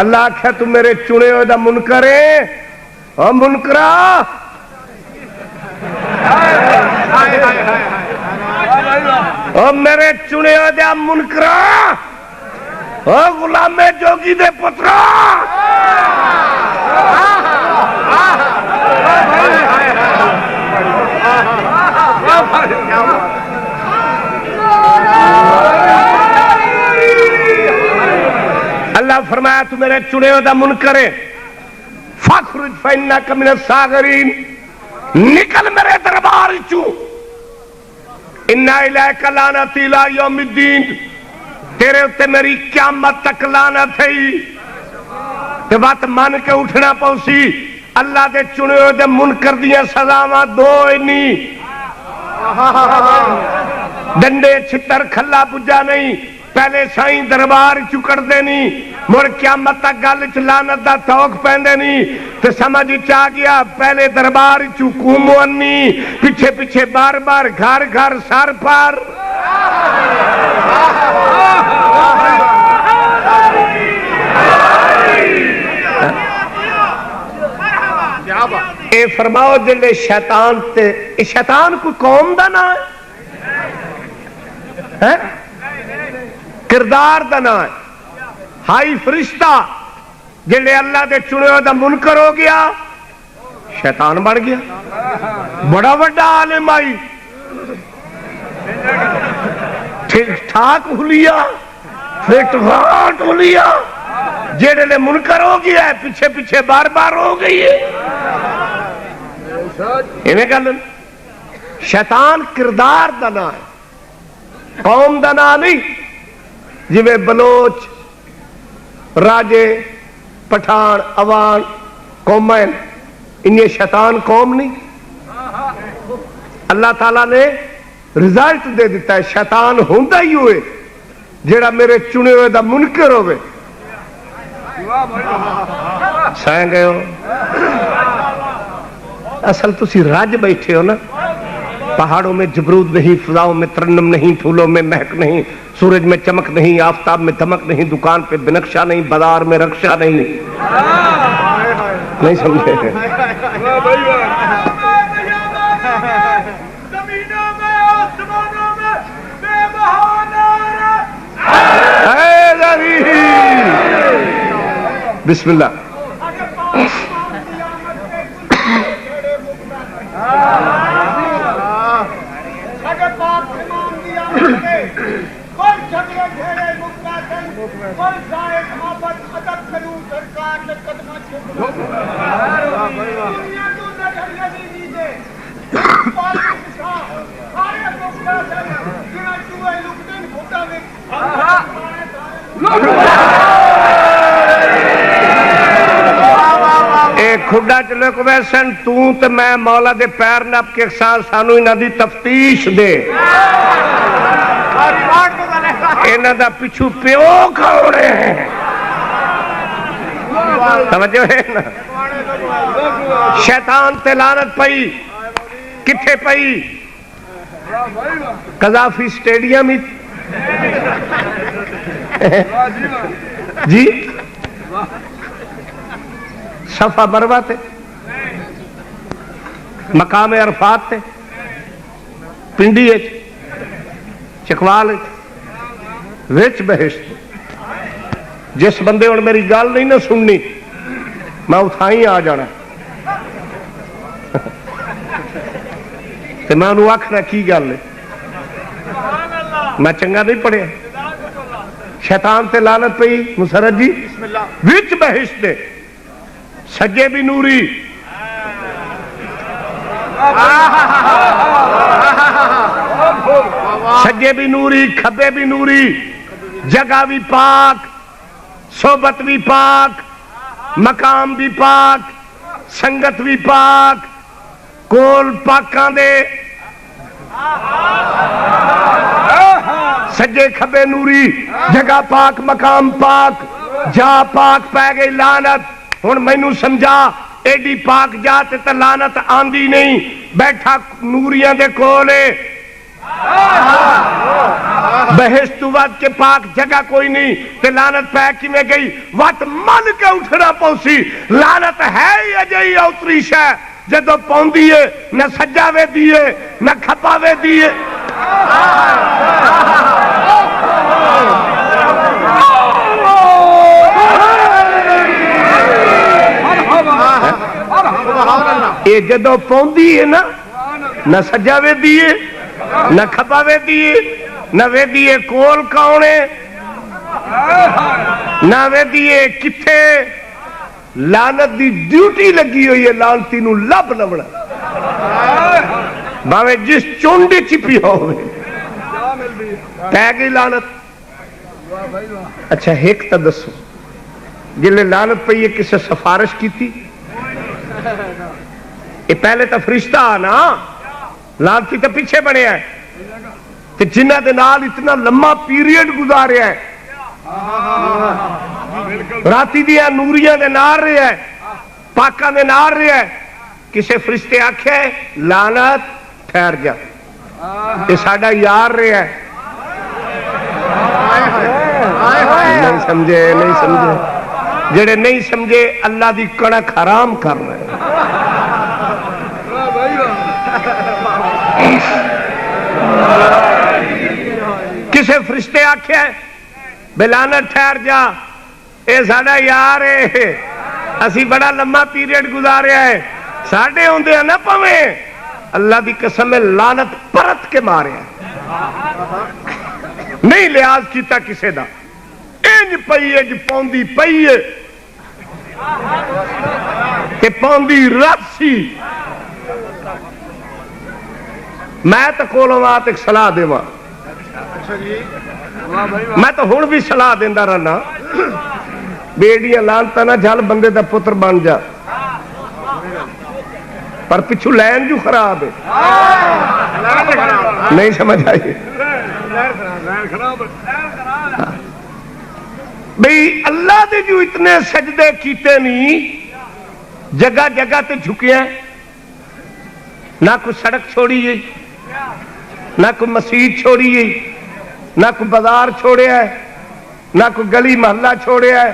اللہ آخیا تو میرے چنے ہوئے دا منکر ہے، او منکرا او میرے چنے ہوئے دا منکرا، او غلام جوگی دے پترا، اللہ فرمایا تو میرے چنے ہوئے دا منکر ہے، فَخْرُجْ فَإِنَّكَ مِنَ الصَّاغِرِينَ، نکل میرے دربار چوں، اِنَّا إِلَيْكَ لَعْنَتِي إِلَىٰ يَوْمِ الدِّينِ، تیرے اُتے میری قیامت تک لعنت ہے، تے بات مان کے اٹھنا پوسی۔ اللہ دے چنے ہوئے دے منکر دیاں سزاواں دو نہیں، ڈنڈے چھتر کھلا پجا نہیں، پہلے سائیں دربار چکڑ دینی، مڑ قیامت تک گل چ لعنت دا توق پیندے نہیں، تے سمجھ چا گیا پہلے دربار چکو مونی، پیچھے پیچھے بار بار گھر گھر سر پر۔ اے فرماؤ جلے شیطان تے، شیطان کوئی قوم دا نا ہے، کردار دا نا ہے، ہائی فرشتہ جلے اللہ دے چنے دا منکر ہو گیا شیطان بن گیا، بڑا بڑا عالم آئی ٹھیک ٹھاک ہولیا فٹ فاٹ ہولیا، جیڑے لے منکر ہو گیا ہے پیچھے پیچھے بار بار ہو گئی ہے۔ انہیں کہا شیطان کردار دا نا ہے، قوم دا نا نہیں، جی میں بلوچ راجے پٹھان اوان قومین انہیں شیطان قوم نہیں، اللہ تعالیٰ نے رزلٹ دے دیتا ہے شیطان ہوندہ ہی ہوئے جیڑا میرے چنے ہوئے دا منکر ہوئے۔ سائیں گئے ہو اصل تسی راج بیٹھے ہو نا، پہاڑوں میں جبرود نہیں، فضاؤں میں ترنم نہیں، پھولوں میں مہک نہیں، سورج میں چمک نہیں، آفتاب میں دمک نہیں، دکان پہ بنقشہ نہیں، بازار میں رکشہ نہیں، نہیں سمجھے؟ بسم اللہ کھڈا چلے کو ویسن تو تے میں مولا دے پیر نپ کے ساتھ سانو انہاں دی تفتیش دے، انہاں دا پچھو پیو کھوڑے ہیں، سمجھو ہے نا؟ شیطان تے لعنت پئی کتھے پئی؟ قذافی سٹیڈیم ہی جی صفا مروہ تے، مقام عرفات تے، پنڈی چکوال وچ بہشت۔ جس بندے ہن میری گل نہیں نہ سننی میں اتھائی آ جانا تے میں انہوں آکھنا کی گل ہے، میں چنگا نہیں پڑھیا۔ شیطان تے لعنت پئی مسرت جی، وچ بہشت دے، سجے بھی نوری، سجے بھی نوری، کھبے بھی نوری، جگہ بھی پاک، صحبت بھی پاک، مقام بھی پاک، سنگت بھی پاک، کول پاکاں دے، سجے کھبے نوری، جگہ پاک، مقام پاک، جا پاک پہ گئی لعنت۔ ہن مینوں سمجھا ایڈی پاک جاتے تے لعنت آندی نہیں، بیٹھا نوریاں دے کولے بہشت تو ود کے پاک جگہ کوئی نہیں تے لعنت پہ کی میں گئی وت من کے اٹھنا پوسی لعنت ہے ہی اجئی اوتری شے جدو پوندی ہے نہ سجاوے دیے نہ کھپاوے دیے یہ جدو پوندی ہے نا نہ سجاوے دیے نہ کھپاوے دیے نہ وے دیے کول کاؤنے نہ وے دیے کتھے لعنت دی ڈیوٹی لگی ہوئی ہے لعنتی نو لب لبنا باوے جس چونڈی چپی ہوئے پہ گئی لعنت اچھا ایک تا دسو جلے لعنت پہ یہ کسے سفارش کی تھی یہ پہلے تا فرشتہ آنا لعنتی تا پیچھے بنے ہیں کہ جنہ دے نال اتنا لمبا پیریڈ گزاریا ہے راتی دیا نوریاں دے نار رہے ہیں پاکاں دے نار رہے ہیں کسے فرشتے آکھے لعنت ٹھہر جا یہ ساڈا یار رہے ہیں نہیں سمجھے نہیں سمجھے جڑے نہیں سمجھے اللہ دی کڑک حرام کر رہے ہیں کسے فرشتے آکھے بے لعنت ٹھہر جا اے ساڈا یار ہے اسی بڑا لمبا پیریڈ گزاریا ہے ساڈے ہوندے نہ پویں اللہ دی قسم لعنت پرت کے ماریا نہیں لحاظ کیتا کسے دا انج پئی اج پوندی پئی تے پوندی رب سی میں تو کولوں آت ایک صلاح دیواں میں تو ہن بھی صلاح دیندا رہنا بیڑیاں لانتا نہ جھل بندے دا پتر بن جا پر پچھو لین جو خراب ہے نہیں سمجھ آئی بھئی اللہ دے جو اتنے سجدے کیتے نہیں جگہ جگہ تے جھکے ہیں نہ کوئی سڑک چھوڑی ہے نہ کوئی مسجد چھوڑی ہے نہ کوئی بازار چھوڑے ہے نہ کوئی گلی محلہ چھوڑے ہے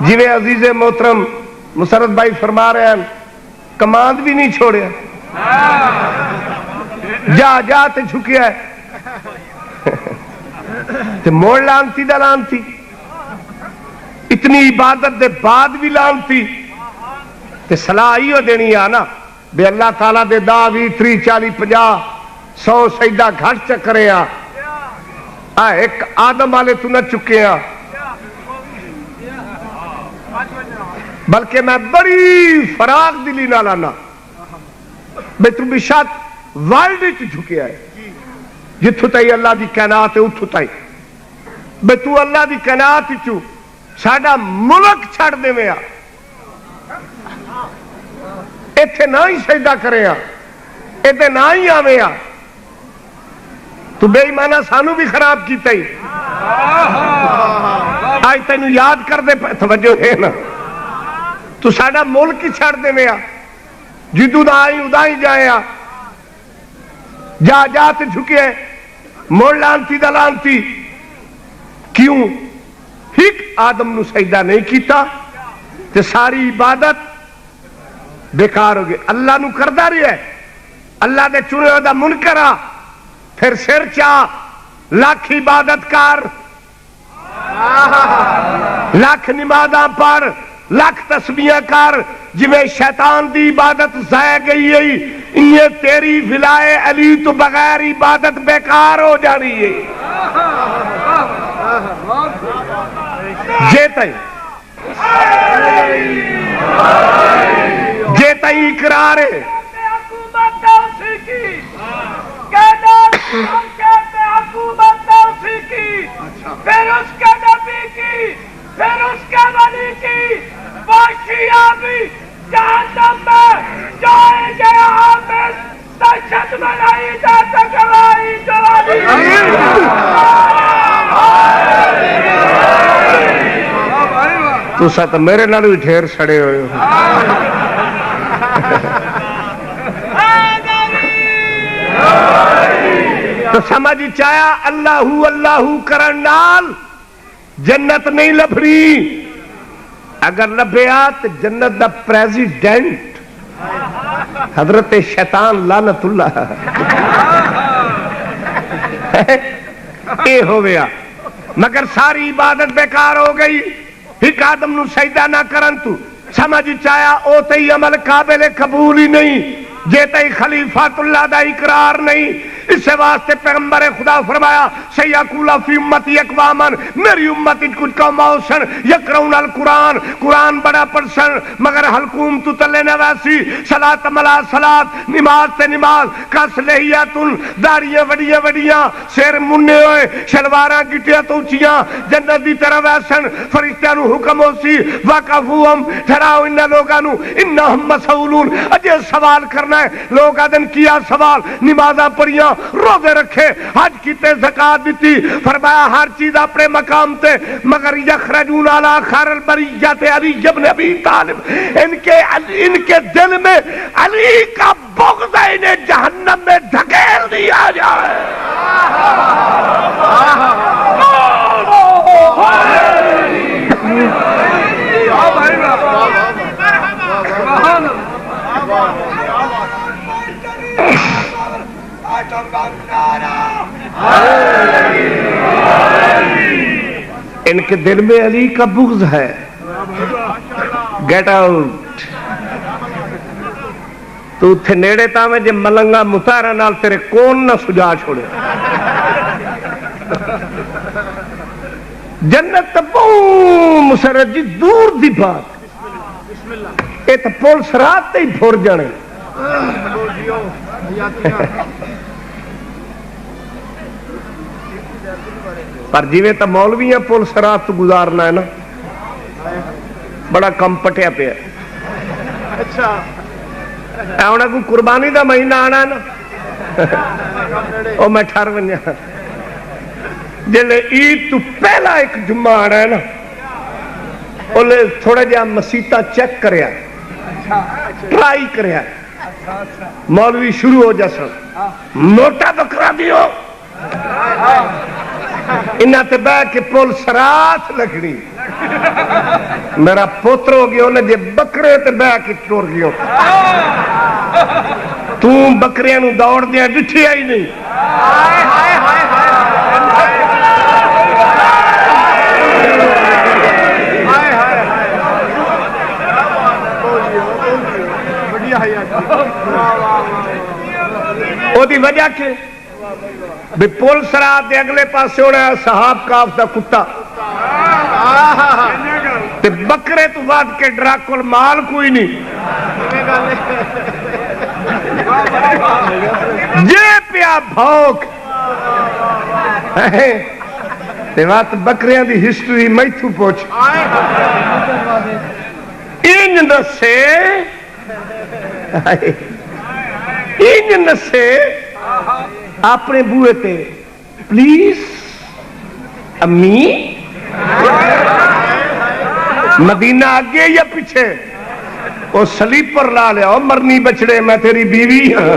جویں عزیز محترم مسرت بھائی فرما رہے ہیں کماند بھی نہیں چھوڑے جا جا تے جھکیا ہے تے موڑ لانتی دا لانتی اتنی عبادت دے بعد بھی لانتی تے صلاح ہی ہو دینی آنا بے اللہ تعالیٰ دے دا 20 30 40 50 100 سجدہ گھٹ چکرے ایک آدم والے تو نہ چکے بلکہ میں بڑی فراغ دلی نہ لانا بے تو بشک ورلڈ وچ جھکیا ہے جتھوں تائی اللہ دی کائنات ہے اتھوں تائی بے تو اللہ دی کائنات چو ساڈا ملک چھڑ دے میں ایتھے نہ ہی سجدہ کرے ایتھے نہ ہی آوے تو بے ایمانہ سانو بھی خراب کیتا ہی آج تینو یاد کر دے توجہ ہے نا تو ساڈا ملک ہی چھڑ دے میں جدو نہ آئی ادا ہی جائے جا جا تے جھکے موڑ لانتی دا لانتی کیوں ایک آدم نو سجدہ نہیں کیتا تے ساری عبادت بیکار ہو گئی اللہ نو کردہ رہی ہے اللہ دے چنے ہو دا منکرہ پھر سر چاہ لاکھ عبادت کار لاکھ نمازاں پر لاکھ تسبیحاں کر جویں شیطان دی عبادت ضائع گئی ہے یہ تیری ولائے علی تو بغیر عبادت بیکار ہو جانی ہے جے تئی اقرار ہے پھر اس کے نبی کی پھر اس کے ولی کی باشیاں بھی جہنم میں جائیں گے حافظ دہشت بنائی جاتا گواہی جوانی تو ساتھ میرے نال بھی ڈھیر سڑے ہوئے ہو سمجھ چایا اللہ کرن نال جنت نہیں لبھنی، اگر لبھیا تو جنت دا پریزیڈنٹ حضرت شیطان لعنت اللہ اے ہو گیا، مگر ساری عبادت بیکار ہو گئی، ایک آدم نو سجدہ نہ کرن تو سمجھ چایا او تے عمل قابل قبول ہی نہیں، جے تے خلیفۃ اللہ دا اقرار نہیں۔ اس واسطے پیغمبر خدا فرمایا سیقول فی امتی اقوامن، میری امت کچھ قوم اوسن یقرؤون القرآن، قرآن بڑا پڑھسن مگر حلقوم تو تلے نہ ویسی، صلاۃ ملا صلاۃ، نماز تے نماز، کس لہیاتن، داڑیاں وڈیاں وڈیاں، سر منے ہوئے، شلواراں گٹیاں تو اونچیاں، جنت دی طرف ویسن، فرشتیاں نو حکم ہوسی وقفوہم، ٹھہراؤ ان لوگاں نو انہم مسئولون، اجے سوال کرنا ہے۔ لوگ آدن کیا سوال، نمازاں پڑھیاں، روزے رکھے، حج کیتے، زکات دیتی، فرمایا ہر چیز اپنے مقام تے، مگر یخرجون علی خیر البریۃ علی ابن ابی طالب، ان کے دل میں علی کا بغض ہے، انہیں جہنم میں دھکیل دیا جائے۔ ان کے دل میں علی کا بغض ہے، گیٹ آؤٹ۔ تو تھے نیڑے تاویں جے ملنگا متارا نال تیرے کون نہ سجا چھوڑے۔ جنت بہت مسرت جی دور دی بات، یہ تو پولیس رات تے ہی پھور جانے۔ پر جیویں تو مولویاں پولیس رات تو گزارنا ہے نا، بڑا کم پٹیا پیا۔ اچھا کوئی قربانی دا مہینہ آنا ہے نا، او میں ٹھہر ونجا جلے عید تو پہلا ایک جمعہ آنا ہے نا، اولے تھوڑا جہا مسیطہ چیک کریا، ٹرائی کریا، مولوی شروع ہو جاسن موٹا بکرا دیو، انہاں تے بہ کے پول سرات لگنی، میرا پوتر ہو گیا انہیں جے بکرے تے بہ کے ٹور گیا، تو بکریاں نو دوڑ دیا ڈٹھی آئی نہیں۔ او دی وجہ کے بھی پول سرات دے اگلے پاس ہونا ہے صحاب کاف دا کتا، تے بکرے تو بعد کے ڈراکل مال کوئی نہیں، جے پیا بھوک تے وقت بکریاں دی ہسٹری میتھو پوچھ انج نسے انج نسے اپنے بوئے تے پلیز امی، مدینہ آگے یا پیچھے، وہ سلیپر لا لیا، مرنی بچڑے میں تیری بیوی ہاں،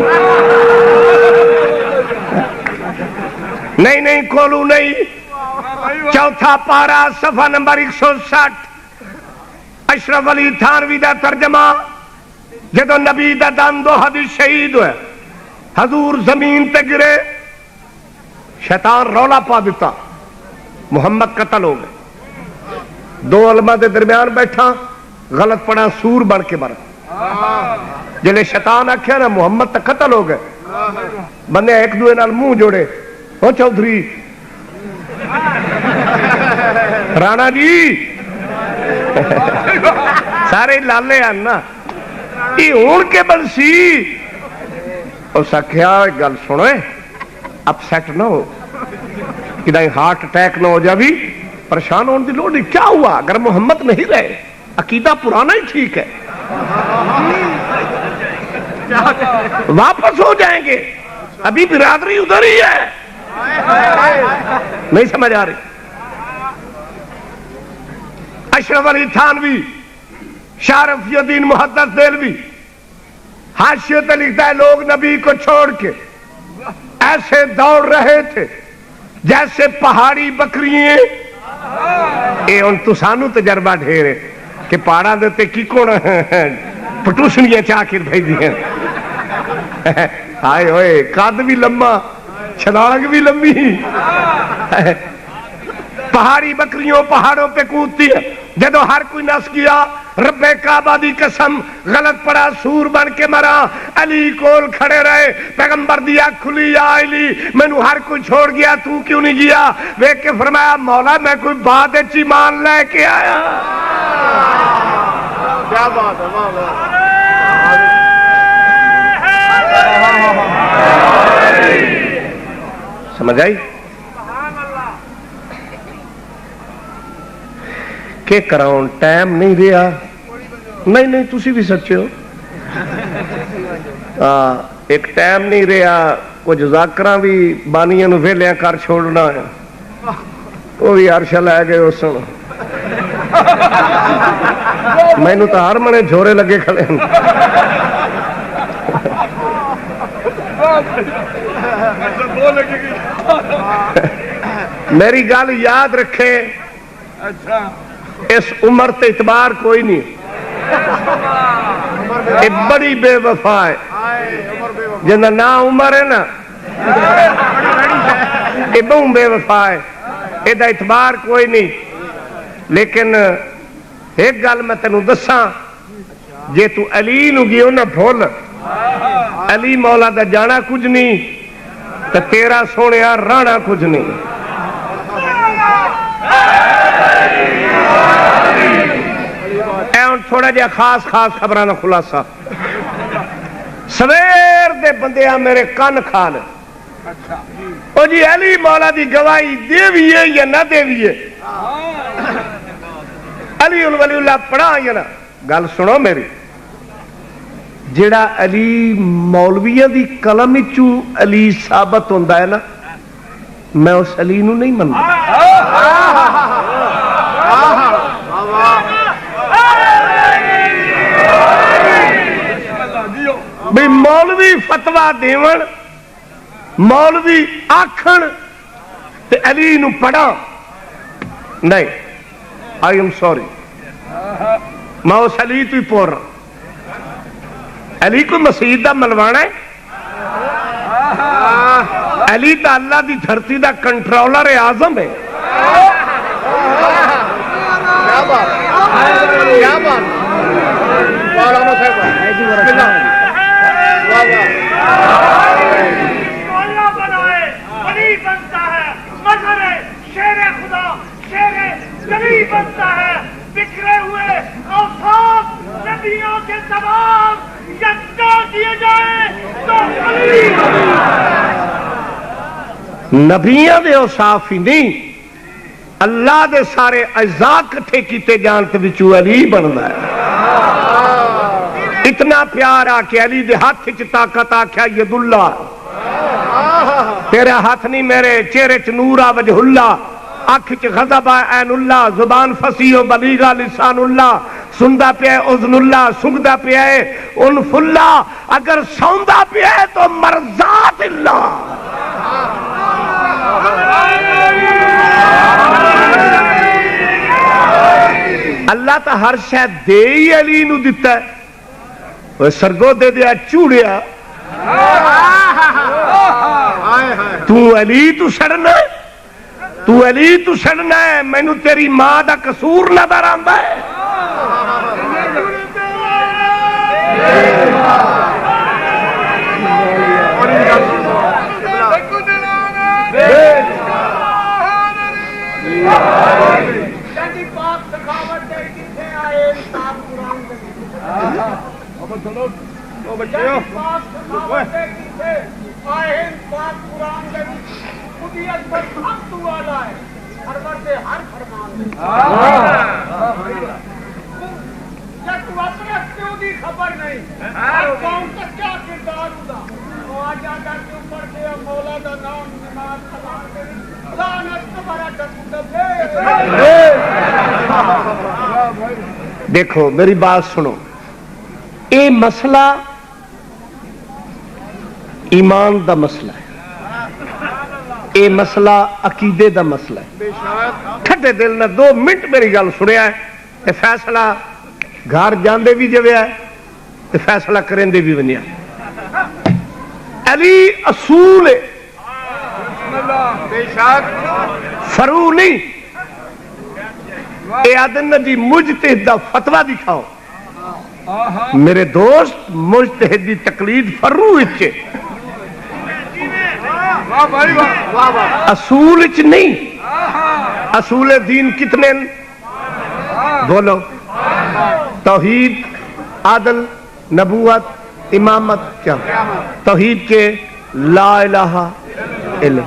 نہیں نہیں کولو نہیں۔ چوتھا پارا صفحہ نمبر 160، اشرف علی تھانوی دا ترجمہ، جدو نبی دا دان دو حدیث شہید ہوئے، حضور زمین تے گرے، شیطان رولا پا دیتا، محمد قتل ہو گئے، دو علماء دے درمیان بیٹھا، غلط پڑا سور بن کے مر، جلے شیطان آکھیا نا محمد تے قتل ہو گئے، بندے ایک دوے نال منہ جوڑے، ہو چودھری رانا جی سارے لالے آنا یہ ہون کے بنسی، اس آکھیا گل سنوے اپسیٹ نہ ہو، کدھائی ہارٹ اٹیک نہ ہو جاوی، پریشان ہونے دی لوڑ نہیں، کیا ہوا اگر محمد نہیں رہے، عقیدہ پرانا ہی ٹھیک ہے، واپس ہو جائیں گے، ابھی برادری ادھر ہی ہے، نہیں سمجھ آ رہی۔ اشرف علی تھانوی، شارف الدین محدث دہلوی حاشیے تے لکھتا ہے لوگ نبی کو چھوڑ کے ایسے دوڑ رہے تھے جیسے پہاڑی بکریاں. اے ہن تو سانو تجربہ ڈھیر ہے کہ پہاڑاں دے تے کی کون پٹوسنیاں چا کے بھیجیاں. ہائے ہوئے قد بھی لمبا چھلانگ بھی لمبی. پہاڑی بکریوں پہاڑوں پہ کودتی ہے. جدو ہر کوئی نس گیا رب کعبہ دی قسم غلط پڑا سور بن کے مرا. علی کول کھڑے رہے پیغمبر دی اکھ کھلی یا علی مینوں ہر کوئی چھوڑ گیا تو کیوں نہیں گیا. ویکھ کے فرمایا مولا میں کوئی بات وچ ایمان لے کے آیا. کیا بات ہے. واہ واہ سمجھ آئی کہ کراؤن ٹائم نہیں رہا. نہیں تسی بھی سچے ہو. ایک ٹائم نہیں رہا. کچھ ذاکراں بھی بانیاں نو ویلیاں کر چھوڑنا ہے. وہ بھی عرشہ لے گئے اس سن. مینوں تو ہر منے جھورے لگے کھڑے ہیں. میری گل یاد رکھے اس عمر تے اعتبار کوئی نہیں. یہ بڑی بے وفا ہے. جنہ نا عمر ہے نا یہ بہت بے وفا ہے. یہ اعتبار کوئی نہیں. لیکن ایک گل میں تینوں دساں جے تو علی نو گیو نہ بھول علی مولا دا جانا کچھ نہیں تو تیرا سونیا رانا کچھ نہیں. تھوڑا جہا خاص خبراں دا خلاصہ. سویر دے بندیاں میرے کن کھال. او جی علی مولا دی گواہی دیویے یا نہ دیویے علی ولی اللہ پڑھا یا نہ. گل سنو میری. جڑا علی مولویہ دی قلم چو علی ثابت ہوندا ہے نا میں اس علی نو نہیں مندا. بھی مولوی فتوا دیون مولوی آکھن تے علی نو پڑھا نہیں. آئی ایم سوری میں اس علی تو ہی پور رہا. علی کو مسیح دا ملوانا ہے. علی تا اللہ دی دھرتی دا کنٹرولر اعظم ہے. کیا بات بنائے ولی بنتا ہے. مظہر شیر خدا شیر نبی بنتا ہے. بکھرے ہوئے اوصاف نبیوں کے تمام یکجا کیے جائیں تو علی. نبیوں دے اوصاف ہی نہیں اللہ دے سارے اجزاء کٹھے کیتے جان تے وچوں علی بندا ہے. اتنا پیار آ کے علی دے ہاتھ چ طاقت آکھیا ید اللہ. تیرا ہاتھ نہیں میرے چہرے چ نور آ وجہ اللہ. اکھ چ غضب آ عین اللہ. زبان فصیح و بلیغ لسان اللہ. سندا پیا اذن اللہ. سنگدا پیا انف اللہ. اگر سوندا پیا تو مرضات اللہ. اللہ تا ہر شے دے ہی علی نو دتا ہے. سرگو دے دیا چوڑیا تو علی تو سڑنا ہے. تو علی تو سڑنا ہے. مینو تیری ماں دا قصور نظر آندا ہے. خبر نہیں کون کا کیا کردار ہوگا. آجا کر کے اوپر سے مولا دا نام نماز دیکھو میری بات سنو. یہ مسئلہ ایمان دا مسئلہ ہے. یہ مسئلہ عقیدے دا مسئلہ ہے. ٹھڈے دل نے 2 منٹ میری گل سنیا ہے، فیصلہ گھر جاندے بھی جویا ہے، فیصلہ کریں دے بھی بنیا. علی اصول فرو نہیں. اے آدن جی مجتہد دا فتویٰ دکھاؤ. میرے دوست مجتہد دی تقلید فرو اچھے، اصول اچ نہیں. اصول دین کتنے بولو؟ توحید، عدل، نبوت، امامت. کیا توحید کے لا الہ الا،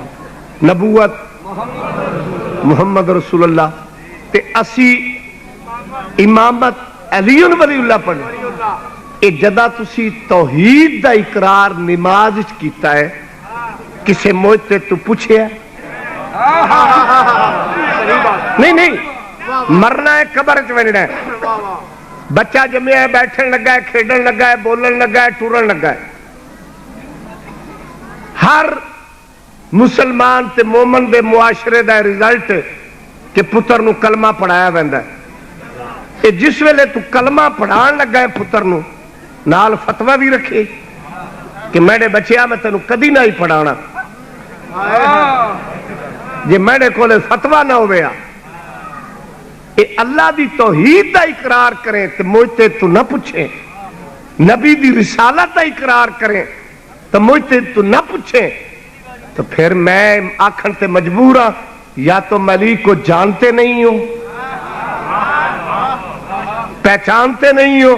نبوت محمد رسول اللہ، تے اسی امامت علی ولی اللہ پڑھنے. اے جدہ تسی توحید دا اقرار نماز اچ کیتا ہے، کسے موجتے تو پوچھے ہے؟ نہیں مرنا ہے، قبر چ ونجنا ہے. بچہ جمعہ ہے، بیٹھن لگا ہے، کھیڈن لگا ہے، بولن لگا ہے، ٹورن لگا ہے. ہر مسلمان تے مومن دے معاشرے دا رزلٹ کہ پتر نو کلمہ پڑھایا ویندا ہے. کہ جس ویلے تو کلمہ پڑھان لگا ہے پتر نو، نال فتویٰ بھی رکھے کہ میرے بچیا میں تینوں کدی نہ ہی پڑھانا، جی میرے کولے فتویٰ نہ ہویا. اے اللہ دی توحید دا اقرار کریں تو مجھتے تو نہ پوچھیں، نبی دی رسالت دا اقرار کریں تو مجھتے تو نہ پوچھیں، تو پھر میں آکھن تے مجبور ہاں یا تو علی کو جانتے نہیں ہو، پہچانتے نہیں ہو.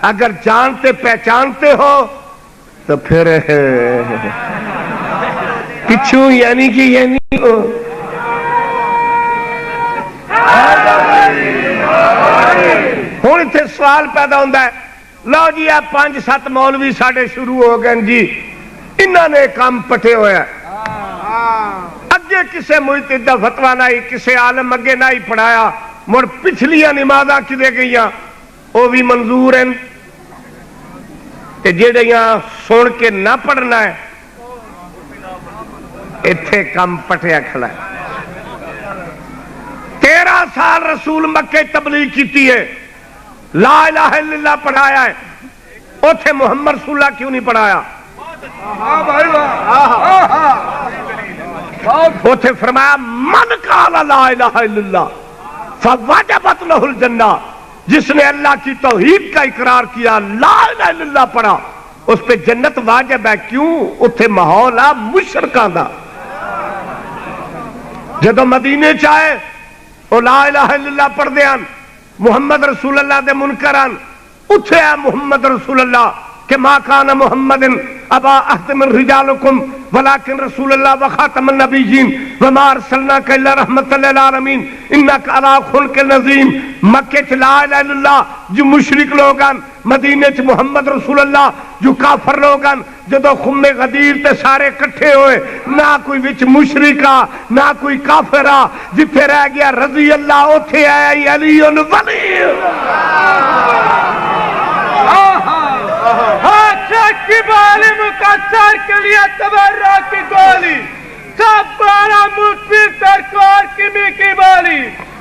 اگر جانتے پہچانتے ہو تو پھر پچھوں یعنی کہ یعنی ہو. ہوں اتنے سوال پیدا ہوتا ہے، لو جی آپ 5-7 مولوی ساڈے شروع ہو گئے جی، انہوں نے کام پٹے ہوا. اگے کسے مجتہد دا فتویٰ نہیں، کسے عالم اگے نہ ہی پڑھایا. مڑ پچھلیاں نمازاں کدے گئیاں وہ بھی منظور ہیں، جہاں سن کے نہ پڑھنا ہے اتنے کم پٹیا کھڑا ہے. 13 سال رسول مکے تبلیغ کیتی ہے، لا الہ الا اللہ پڑھایا ہے، اوتھے محمد رسول اللہ کیوں نہیں پڑھایا؟ اوتھے فرمایا من قال لا الہ الا اللہ فوجبت لہ الجنہ، جس نے اللہ کی توحید کا اقرار کیا، لا الہ الا اللہ پڑھا، اس پہ جنت واجب ہے. کیوں؟ اتھے ماحول آ مشرکاں دا. جدو مدینے چاہے وہ لا الہ الا اللہ پڑھ دیان، محمد رسول اللہ دے منکران، اتھے ہے محمد رسول اللہ کہ ما کان محمد ابا احد من رجالکم ولکن رسول اللہ وخاتم النبیین وما ارسلناک الا رحمۃ للعالمین انک علی خلق عظیم. مکے چ لا الہ الا اللہ جو مشرک لوگان، مدینے چ محمد رسول اللہ جو کافر لوگان. جدو خم غدیر تے سارے کٹھے ہوئے، نہ کوئی وچ مشرک آ نہ کوئی کافر آ، جتھے رہ گیا رضی اللہ اوتھے آیا علی ولی. کی بالی مقصر کے لیے تبرہ کی گولی، سب 12 مٹھی سرکار کی بالی،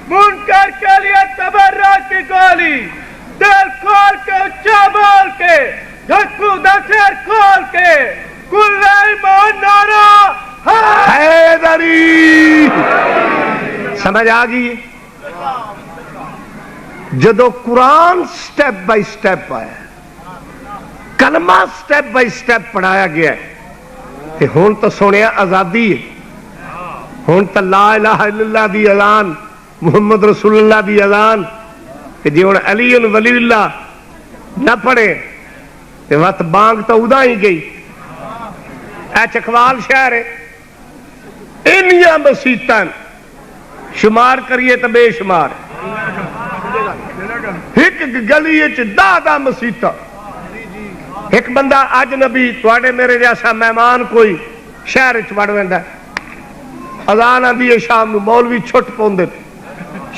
منکر کے لیے تبرہ کی گولی، دل کھول کے اچھا بول کے دھکو دھکر کھول کے کل ایمان نعرہ حیدری. سمجھ آ گئی؟ جدو قرآن سٹیپ بائی سٹیپ آیا، کلمہ سٹیپ بائی سٹیپ پڑھایا گیا ہے، ہون تو سونے آزادی ہے. ہون تو لا الہ الا اللہ دی اعلان، محمد رسول اللہ دی اعلان. جی ہوں علی ولی اللہ نہ پڑھے تو وقت بانگ تو ادا ہی گئی. اے چکوال شہر ہے، انیاں مسیتاں شمار کریے تو بے شمار، ایک گلی 10 مسیتاں. ایک بندہ اجنبی تواڈے میرے جیسا مہمان کوئی شہر وڑ ویندا، اذان آندی ہے شام نو، مولوی چھٹ پوندے،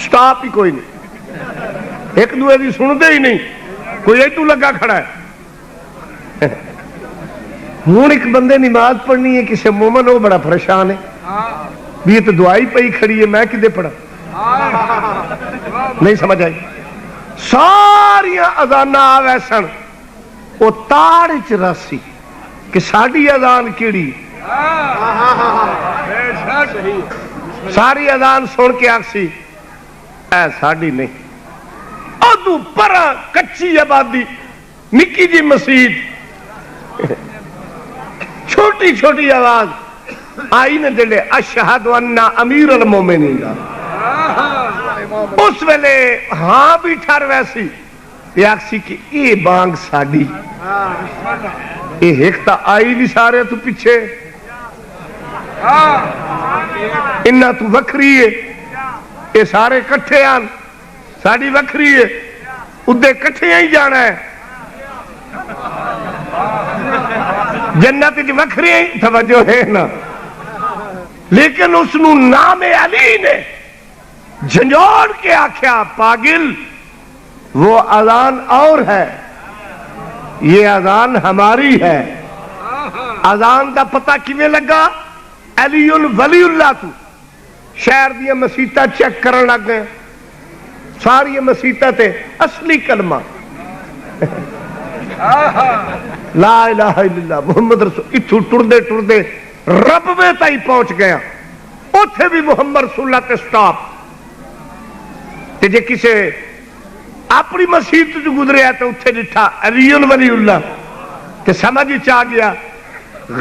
سٹاپ ہی کوئی نہیں، ایک دوے دی سندے ہی نہیں، کوئی ایتو لگا کھڑا ہے. ہوں ایک بندے نماز پڑھنی ہے، کسی مومن ہو بڑا پریشان ہے. بھی یہ تو دعائی پئی کھڑی ہے میں کدے پڑھا نہیں سمجھ آئی ساریاں اذاناں آوے سن وہ تاڑ چ راسی کہ ساڑی اذان کیڑی ساری اذان سن کے آکسی اے ساڑی نہیں ادو پرا کچی آبادی نکی جی مسجد چھوٹی چھوٹی آواز آئی نے دلے اشہد انہ امیر المومنین اس ویلے ہاں بھی ٹھر ویسی پیاکسی کی اے بانگ ساڑی اے ہکتا آئی بھی سارے تو پیچھے انہا تو وکری ہے اے سارے کٹھے آن ساڑی وکری ہے ادھے کٹھے ہی جانا ہے جنت کی وکری ہی توجہ ہے نا لیکن اس نو نام علی نے جھنجھوڑ کے آکھیا پاگل وہ اذان اور ہے یہ اذان ہماری ہے اذان دا پتہ کیویں لگا علی ولی اللہ تو شہر دیا مسیطہ چیک کرن لگ گئے ساری مسیطہ تے اصلی کلمہ لا الہ الا اللہ محمد رسول اتھو ٹردے رب میں تائی پہنچ گیا اتھے بھی محمد رسول اللہ تے سٹاپ تے جے کسے اپنی مسیح جو گزرے ہے تو اتھے جٹھا علی ولی اللہ تے سمجھ چاہ گیا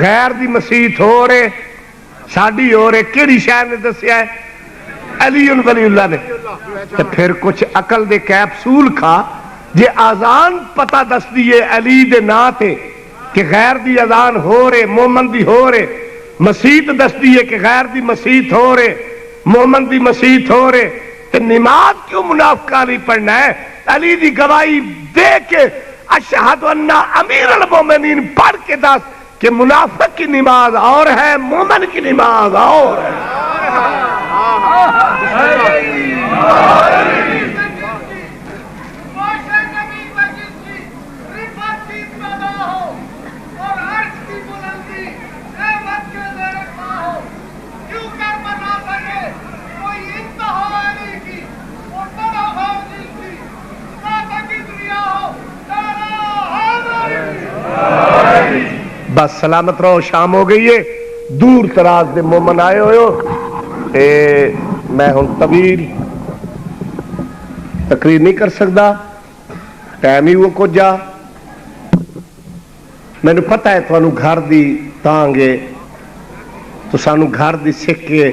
غیر دی مسیح ہو رہے ساڑی ہو رہے کیڑی شہر نے دسیا ہے علی ولی اللہ نے تے پھر کچھ عقل دے کیپسول کھا جے آزان پتہ دس دیئے علی دے نا تے کہ غیر دی اذان ہو رہے مومن دی ہو رہے مسیت دس دیئے کہ غیر دی مسیت ہو رہے مومن دی مسیت ہو رہے کہ نماز کیوں منافقہ نہیں پڑھنا ہے علی دی گواہی دے کے اشہد انہ امیر المومنین پڑھ کے دس کہ منافق کی نماز اور ہے مومن کی نماز اور ہے بس سلامت رہو شام ہو گئی ہے دور تراز دے مومن آئے ہوئے ہو میں ہوں طویل تقریر نہیں کر سکتا ٹائم ہی وہ کچھ جا میں نے پتہ ہے تو انہوں گھر دی تانگے تو سانو گھر دی سکے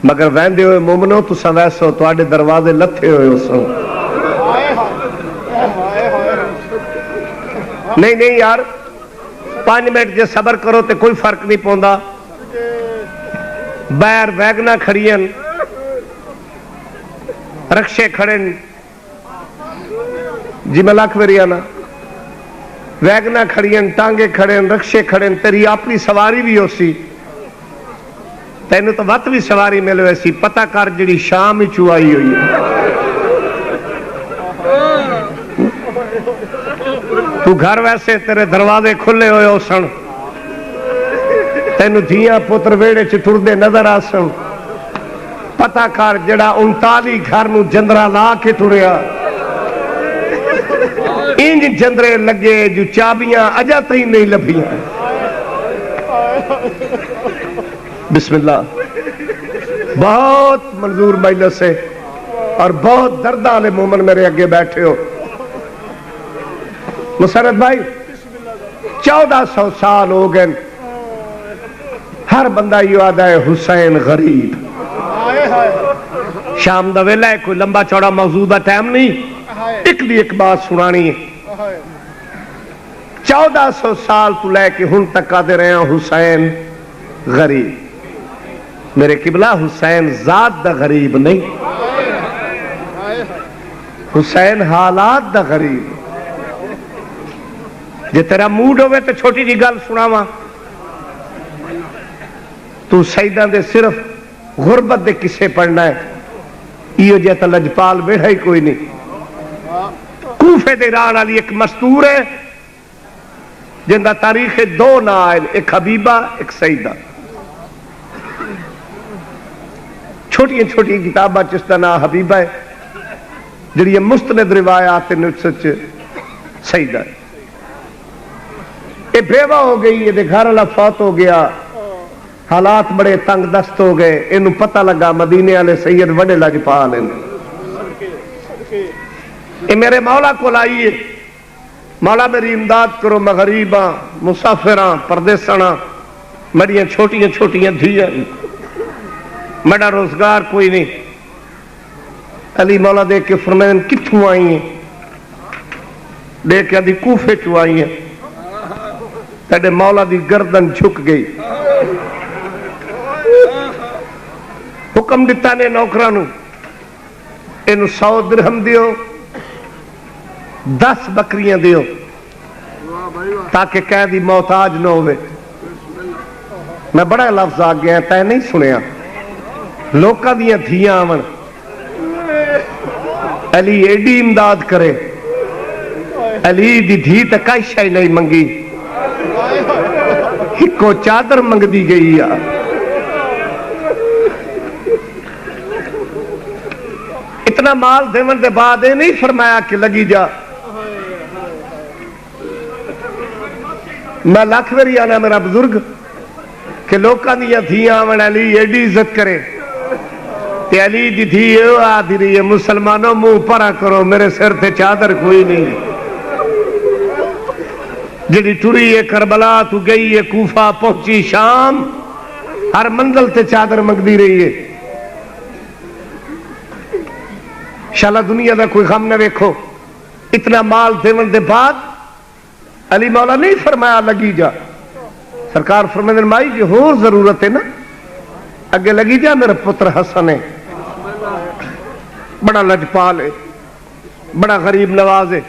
مگر ویندے ہوئے مومنوں تو سویسو تو آڑے دروازے لتھے ہوئے ہو سو نہیں یار 5 منٹ جے صبر کرو تے کوئی فرق نہیں پوندا بیر ویگنا کھڑین رکشے کھڑن جی میں لاکھ میری آنا ویگنا کھڑین ٹانگے کھڑن رکشے کھڑن تیری اپنی سواری بھی ہو سی تینوں تو وقت بھی سواری ملو ایسی پتہ کر جڑی شام ہی چوائی ہوئی ہے تو گھر ویسے تیرے دروازے کھلے ہوئے ہو سن تینوں دھیاں پتر ویڑے چٹردے نظر آسن پتہ کر جڑا 39 گھر نو جندرہ لا کے ٹریا انج جندرے لگے جو چابیاں اجا تھی نہیں لبھیاں بسم اللہ بہت منظور مجلس ہے اور بہت دردہ والے مومن میرے اگے بیٹھے ہو مسرت بھائی 1400 سال ہو گئے ہر بندہ یہ آدھا ہے حسین غریب شام دا ویلا ہے کوئی لمبا چوڑا موضوع دا ٹائم نہیں ایک بات سنانی ہے 1400 سال تو لے کے ہن تک آدھے رہے ہیں حسین غریب میرے قبلہ حسین ذات دا غریب نہیں حسین حالات دا غریب جے تیرا موڈ ہوئے تو چھوٹی جی گل سناواں تو سیدان دے صرف غربت دے کسے پڑھنا ہے یہ جیتا لجپال بیڑھا ہی کوئی نہیں کوفے دے ران والی ایک مستور ہے جن دا تاریخ 2 نائل ایک حبیبہ ایک سیدہ چھوٹی چھوٹی کتاباں جس کا نام حبیبہ ہے جڑی مستند روایات نسچ صحیح ہے. یہ بیوہ ہو گئی، یہ گھر والا فوت ہو گیا، حالات بڑے تنگ دست ہو گئے. یہ پتہ لگا مدینے والے سید وڈے لجپال ہیں. یہ میرے مولا کو آئیے، مولا میری امداد کرو، میں غریب ہاں، مسافر ہاں، پردیساں، میری چھوٹیاں چھوٹیاں دھیاں، میرا روزگار کوئی نہیں. علی مولا دیکھ کے فرمائیں کتوں آئی ہیں؟ دیکھ کے آدھی کوفے چو آئی ہیں. تیرے مولا دی گردن جھک گئی. حکم دیتا نے نوکرانو اینو 100 درہم دیو، 10 بکریاں دیو تاکہ قیدی محتاج نہ ہوئے. میں بڑا لفظ آ گیا تے نہیں سنیا. لوکاں دیاں دھیاں آون، علی ایڈی امداد کرے. علی دی دھی تے کئی شے نہیں منگی، ہکو چادر منگ دی گئی. اتنا مال دیون دے بعد یہ نہیں فرمایا کہ لگی جا. میں لاکھ واری آنا میرا بزرگ کہ لوکاں دیاں دھیاں آون علی ایڈی عزت کرے. تے علی دی دھی آدھی رہی ہے مسلمانوں منہ پرا کرو، میرے سر تے چادر کوئی نہیں. جڑی ٹری ہے کربلا تو گئی ہے کوفہ پہنچی شام، ہر منزل تے چادر منگدی رہی ہے. شالا دنیا دا کوئی غم نہ ویکھو. اتنا مال دیون دے بعد علی مولا نہیں فرمایا لگی جا. سرکار فرمائے مائی جی ہو ضرورت ہے نا اگے لگی جا. میرا پتر حسن ہے، بڑا لجپال ہے، بڑا غریب نواز ہے.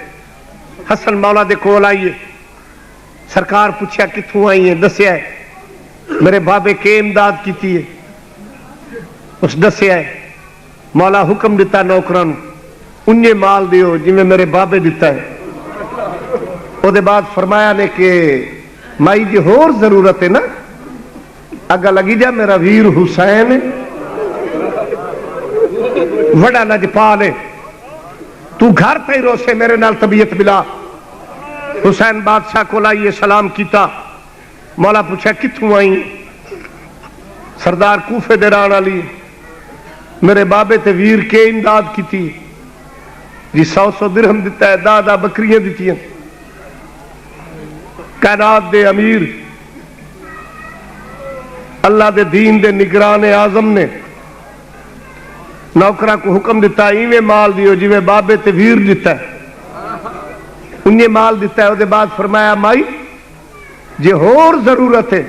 حسن مولا دے کول آئیے. سرکار پوچھا کتوں آئی ہے؟ دسیا ہے میرے بابے کے امداد کیتی ہے. اس دسیا ہے. مولا حکم دیتا نوکران انجے مال دیو جی میں میرے بابے دیتا ہے. او دے بعد فرمایا نے کہ مائی جی ہور ضرورت ہے نا اگا لگی جا. میرا ویر حسین وڈا لجپال ہے، تو گھر پہ ہی روسے میرے نال طبیعت ملا. حسین بادشاہ کو لائیے سلام کیتا. مولا پوچھا کتوں آئی؟ سردار کوفے دے رہن والی، میرے بابے تے ویر کے امداد کیتی جی. 100 درہم دیتا ہے، 10 بکریاں دیتی ہیں. کائنات دے امیر اللہ دے دین دے نگران اعظم نے نوکرا کو حکم دیتا ایویں مال دیو جی میں بابے تے ویر دیتا ہے. انہیں مال دیتا ہے. وہ دے بعد فرمایا مائی جی ہور ضرورت ہے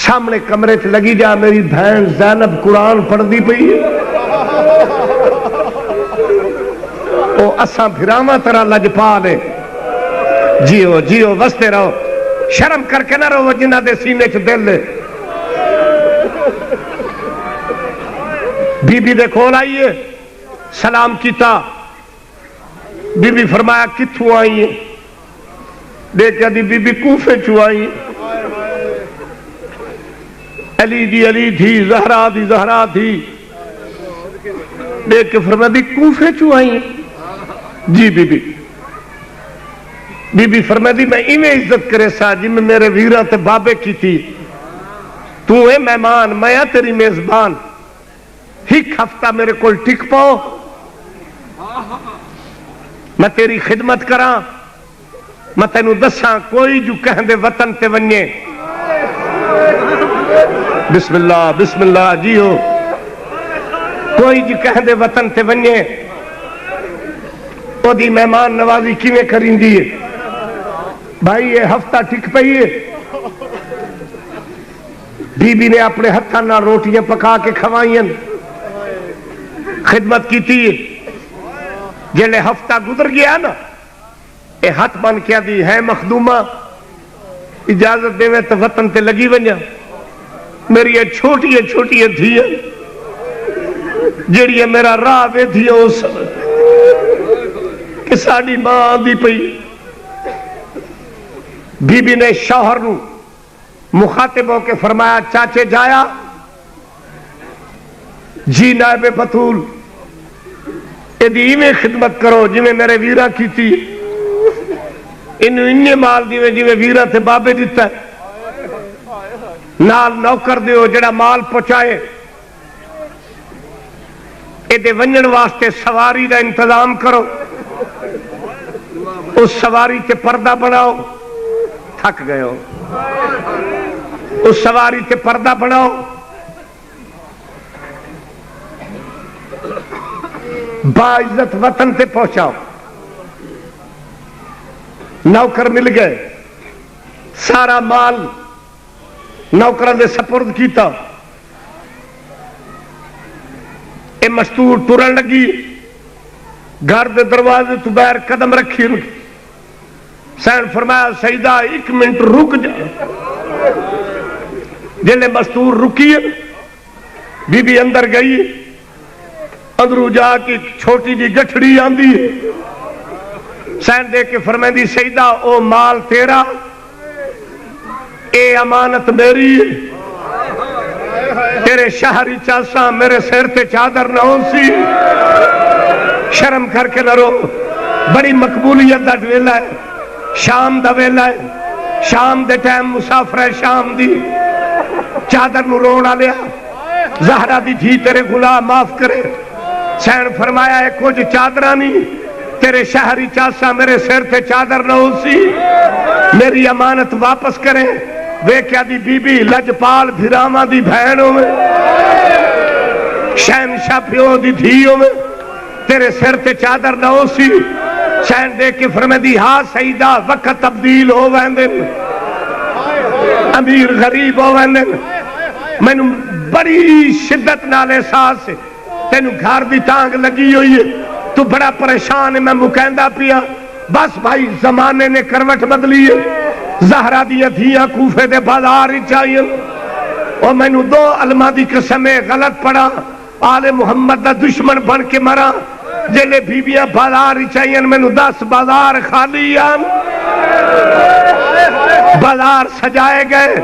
سامنے کمرے چ لگی جا. میری بہن زینب قرآن پڑھ دی پئی ہے، وہ اساں پھراواں طرح لجپال ہے. جیو جیو وستے رہو، شرم کر کے نہ رہو جنہ دے سینے چ دل ہے. بی بی دے کول آئیے سلام کیتا. بی بی فرمایا کتوں آئی ہے؟ دیکھا دی بی بی کوفے چو آئی. علی دی علی تھی، زہرا دی زہرا تھی. دیکھ کے فرمایا دی کوفے چو آئی ہیں؟ جی بی بی. بی بی فرمایا دی میں ایویں عزت کرے سا جی میں میرے ویرہ تے بابے کی تھی. تو اے مہمان، میں تیری میزبان، ایک ہفتہ میرے کول ٹک پاؤ، میں تیری خدمت کراں. میں تینوں دساں کوئی جو کہن دے وطن تے ونجے بسم اللہ بسم اللہ جی ہو، کوئی جو کہن دے وطن تے ونجے او دی مہمان نوازی کیویں کریندی ہے. بھائی یہ ہفتہ ٹک پئی ہے. بی بی نے اپنے ہتھاں نال روٹیاں پکا کے کھوائیں، خدمت کی تھی. جلے ہفتہ گزر گیا نا اے ہاتھ بن کیا دی ہے مخدومہ اجازت دے میں تو وطن تے لگی ونجا. میری یہ چھوٹی چھوٹی دھیاں جڑی میرا راہ وے دھیا اس کہ ساڑی ماں آدھی پئی. بی بی نے شوہر نو مخاطب ہو کے فرمایا چاچے جایا جی نائب بطول یہ میں خدمت کرو جی میرے ویرا کی تھی انہیں مال دیوے جی ویرا تھے بابے دیتا ہے نال نوکر دیو جڑا مال پہنچائے یہ ونجن واسطے سواری دا انتظام کرو اس سواری تے پردہ بناؤ تھک گئے ہو اس سواری تے پردہ بناؤ باعزت وطن تے پہنچاؤ نوکر مل گئے سارا مال نوکروں نے سپرد کیتا اے مستور ٹرن لگی گھر دے دروازے تو باہر قدم رکھی سین فرمایا سیدہ 1 منٹ رک جا جلے مستور رکی بی بی اندر گئی اندرو جا کے چھوٹی جی گٹھڑی آندی سین دے کے فرمائیں دی سیدہ او مال تیرا اے امانت میری تیرے شہری چاساں میرے سر تے چادر نہ ہو سی شرم کر کے نہ رو بڑی مقبولیت دا ویلا ہے شام دا ویلا ہے شام دے ٹائم مسافر ہے شام دی چادر نو روڑا لیا زہرہ دی جھی تیرے گناہ معاف کرے سین فرمایا ہے کچھ چادرانی تیرے شہری چاسا میرے سر تے چادر نہ ہو سی میری امانت واپس کریں وے کیا دی بی بی لجپال بھراما دی بہنوں میں شہنشاہ پیو دی دھیوں میں تیرے سر تے چادر نہ ہو سی شہن دے کے فرمائے دی ہاں سیدہ وقت تبدیل ہو ویندن امیر غریب ہو ویندن میں نے بڑی شدت نال احساس سے تینوں گھر دی ٹانگ لگی ہوئی ہے تو بڑا پریشان ہے میں مکیندہ پیا بس بھائی زمانے نے کروٹ بدلی ہے زہرہ دی دھیاں کوفے دے بازار ہی چاہیے اور میں نے 2 علماء دی قسمیں غلط پڑا آل محمد دا دشمن بن کے مرا جلے بیبیاں بازار ہی چاہیے میں نے 10 بازار خالی بازار سجائے گئے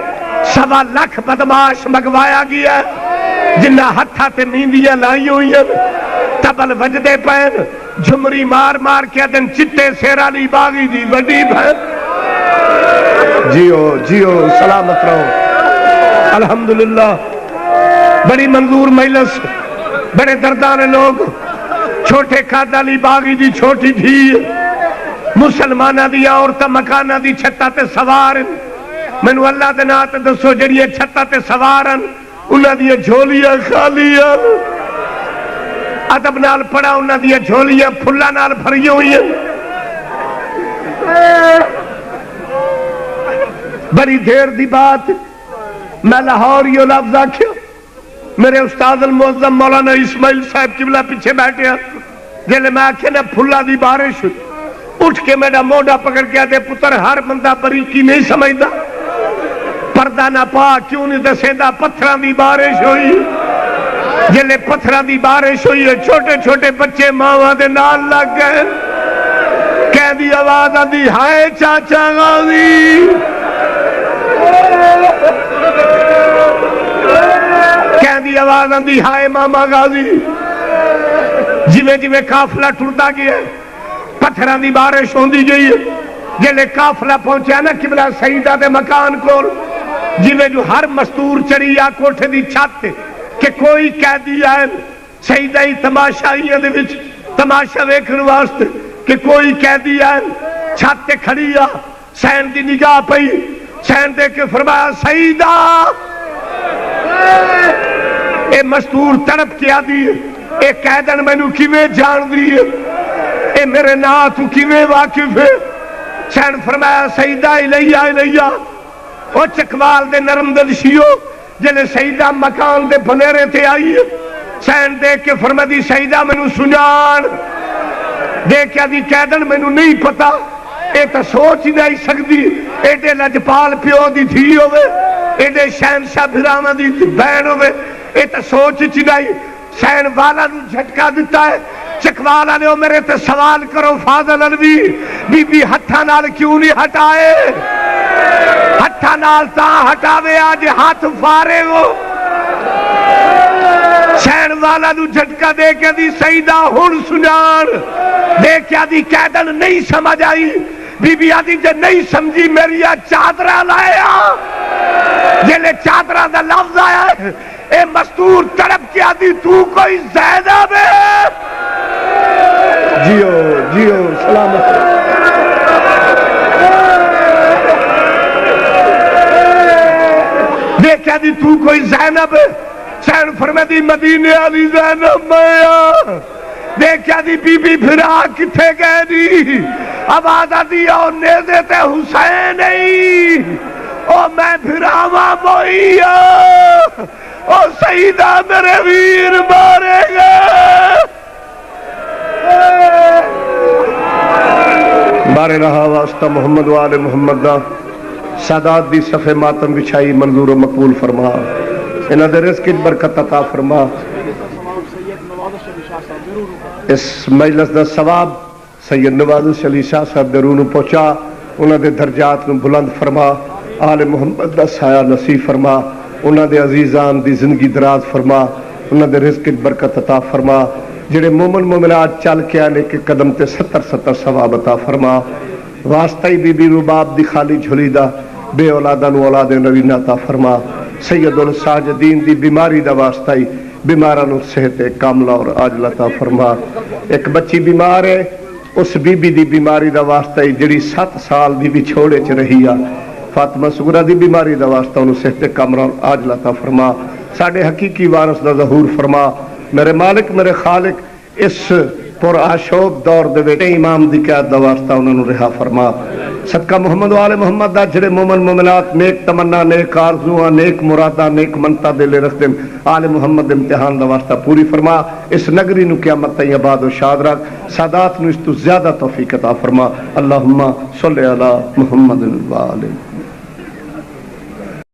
1.25 لاکھ بدماش مگوایا گیا جنہ ہتھا تے نیندیاں لائی ہوئی ہیں تبل وجدے پین جھمری مار مار کے دن چٹے سیرالی باغی دی وڈی بہن جیو سلامت رہو الحمدللہ بڑی منظور مجلس بڑے دردان لوگ چھوٹے کادالی باغی دی چھوٹی تھی مسلمانہ دی عورتہ مکانہ دی چھتا تے سوارن منو اللہ دے نات دسو جڑیے چھتا تے سوارن انہاں دی جھولیاں خالیاں ادب نال پڑا انہاں دی جھولیاں پھلا نال بھری ہوئی ہیں بڑی دیر دی بات میں لاہور یہ لفظ آکھیا میرے استاد المعظم مولانا اسماعیل صاحب قبلہ پیچھے بیٹھے ہیں جلے میں آکھیا نا پھلا دی بارش اٹھ کے میرا موڈا پکڑ کے دے پتر ہر بندہ بریکی نہیں سمجھدا پردہ نہ پا کیوں نہیں دسیندہ پتھراں دی بارش ہوئی جلے پتھراں دی بارش ہوئی ہے چھوٹے چھوٹے بچے ماواں دے نال لگ گئے کہہ دی آواز آندی ہائے چاچا غازی کہہ دی آواز آندی ہائے ماما غازی جویں جویں قافلہ ٹردا گیا پتھراں دی بارش ہوندی گئی جلے قافلہ پہنچیا نا قبلہ سیدہ دے مکان کول جویں جو ہر مستور چڑھی آ کوٹھے دی چھت کہ کوئی قیدی آئے سیدہ ہی تماشائیاں دے وچ تماشا ویکھن واسطے کہ کوئی قیدی آئے چھت تے کھڑی آ سین دی نگاہ پئی سین دے کے فرمایا سیدہ اے مستور تڑپ کے آدھی اے قیدن میں نو کیویں جان دی اے میرے نا تو کیویں واقف ہے سین فرمایا سیدہ الیہ او چکوال دے نرم دلشیو جلے سیدہ مکان دے بنیرے تے آئی سین دے کے فرمایا دی سیدہ میں نو سنان دیکھیا دی قیدن میں نو نہیں پتا اے تا سوچ ہی نہیں سکتی ایڈے لجپال پیو دی دھی ہوئے ایڈے شہنشاہ بھراما دی بہن ہوئے اے تا سوچ ہی نہیں سین والا نو جھٹکا دیتا ہے چکوالا نے میرے تے سوال کرو فاضل الوی بی بی ہتھا نال کیوں نہیں ہٹائے ہتھا نال تا ہٹاوے آج ہاتھ فارے وہ سین والا نو جھٹکا دے کے دی سیدہ ہن سنان دے کے دی قیدن نہیں سمجھ آئی بی بی آدھی جے نہیں سمجھی میری چادرہ لایا جلے چادرہ دا لفظ آیا اے مستور تڑپ کے آدھی تو کوئی زینب ہے جیو جیو سلامت دیکھا دی تو کوئی زینب ہے سین فرمے دی مدینے والی زینب میں دیکھا دی بی بی پھرا کتھے گئے دی اب آدھا دیا او نیزے تے حسین نہیں او میں پھراوا موئی او سیدہ میرے ویر مارے گا بارے رہا واسطہ محمد و آل محمد دا سادات دی صفحے ماتم بچھائی منظور و مقبول فرما انہاں دے رزق کی برکت عطا فرما اس مجلس دا ثواب سید نواز علی شاہ صاحب دے روح نو پہنچا انہاں دے درجات نو بلند فرما آل محمد دا سایہ نصیب فرما انہاں دے عزیزان دی زندگی دراز فرما انہاں دے رزق کی برکت عطا فرما جڑے مومن مومنات چل کے آنے کے قدم تے 70 ثواب عطا فرما واسطہ بی بی رباب دی خالی جھولی دا بے اولادہ نو اولاد نوین عطا فرما سید الساجدین دی بیماری دا واسطہ بیمارہ نو صحت کاملہ اور عاجلہ عطا فرما ایک بچی بیمار ہے اس بی بی دی بیماری دا واسطہ جڑی 7 سال بی بی چھوڑے چ رہی ہے فاطمہ سغرا دی بیماری دا واسطہ انہوں صحت کاملہ اور عاجلہ عطا فرما ساڑھے حقیقی وارث دا ظہور فرما میرے مالک میرے خالق اس پر آشوب دور دے بیٹے امام دی قیادت دا واسطہ انہوں نے رہا فرما صدقہ محمد و آل محمد دا جڑے مومن مومنات نیک تمنا نیک آرزوਆਂ نیک مرادہ نیک منتا دے لے رکھ دیں آل محمد امتحان دا واسطہ پوری فرما اس نگری نو قیامت تائیں آباد و شاد رکھ سادات نو اس تو زیادہ توفیق عطا فرما اللہم صلی علی محمد و آل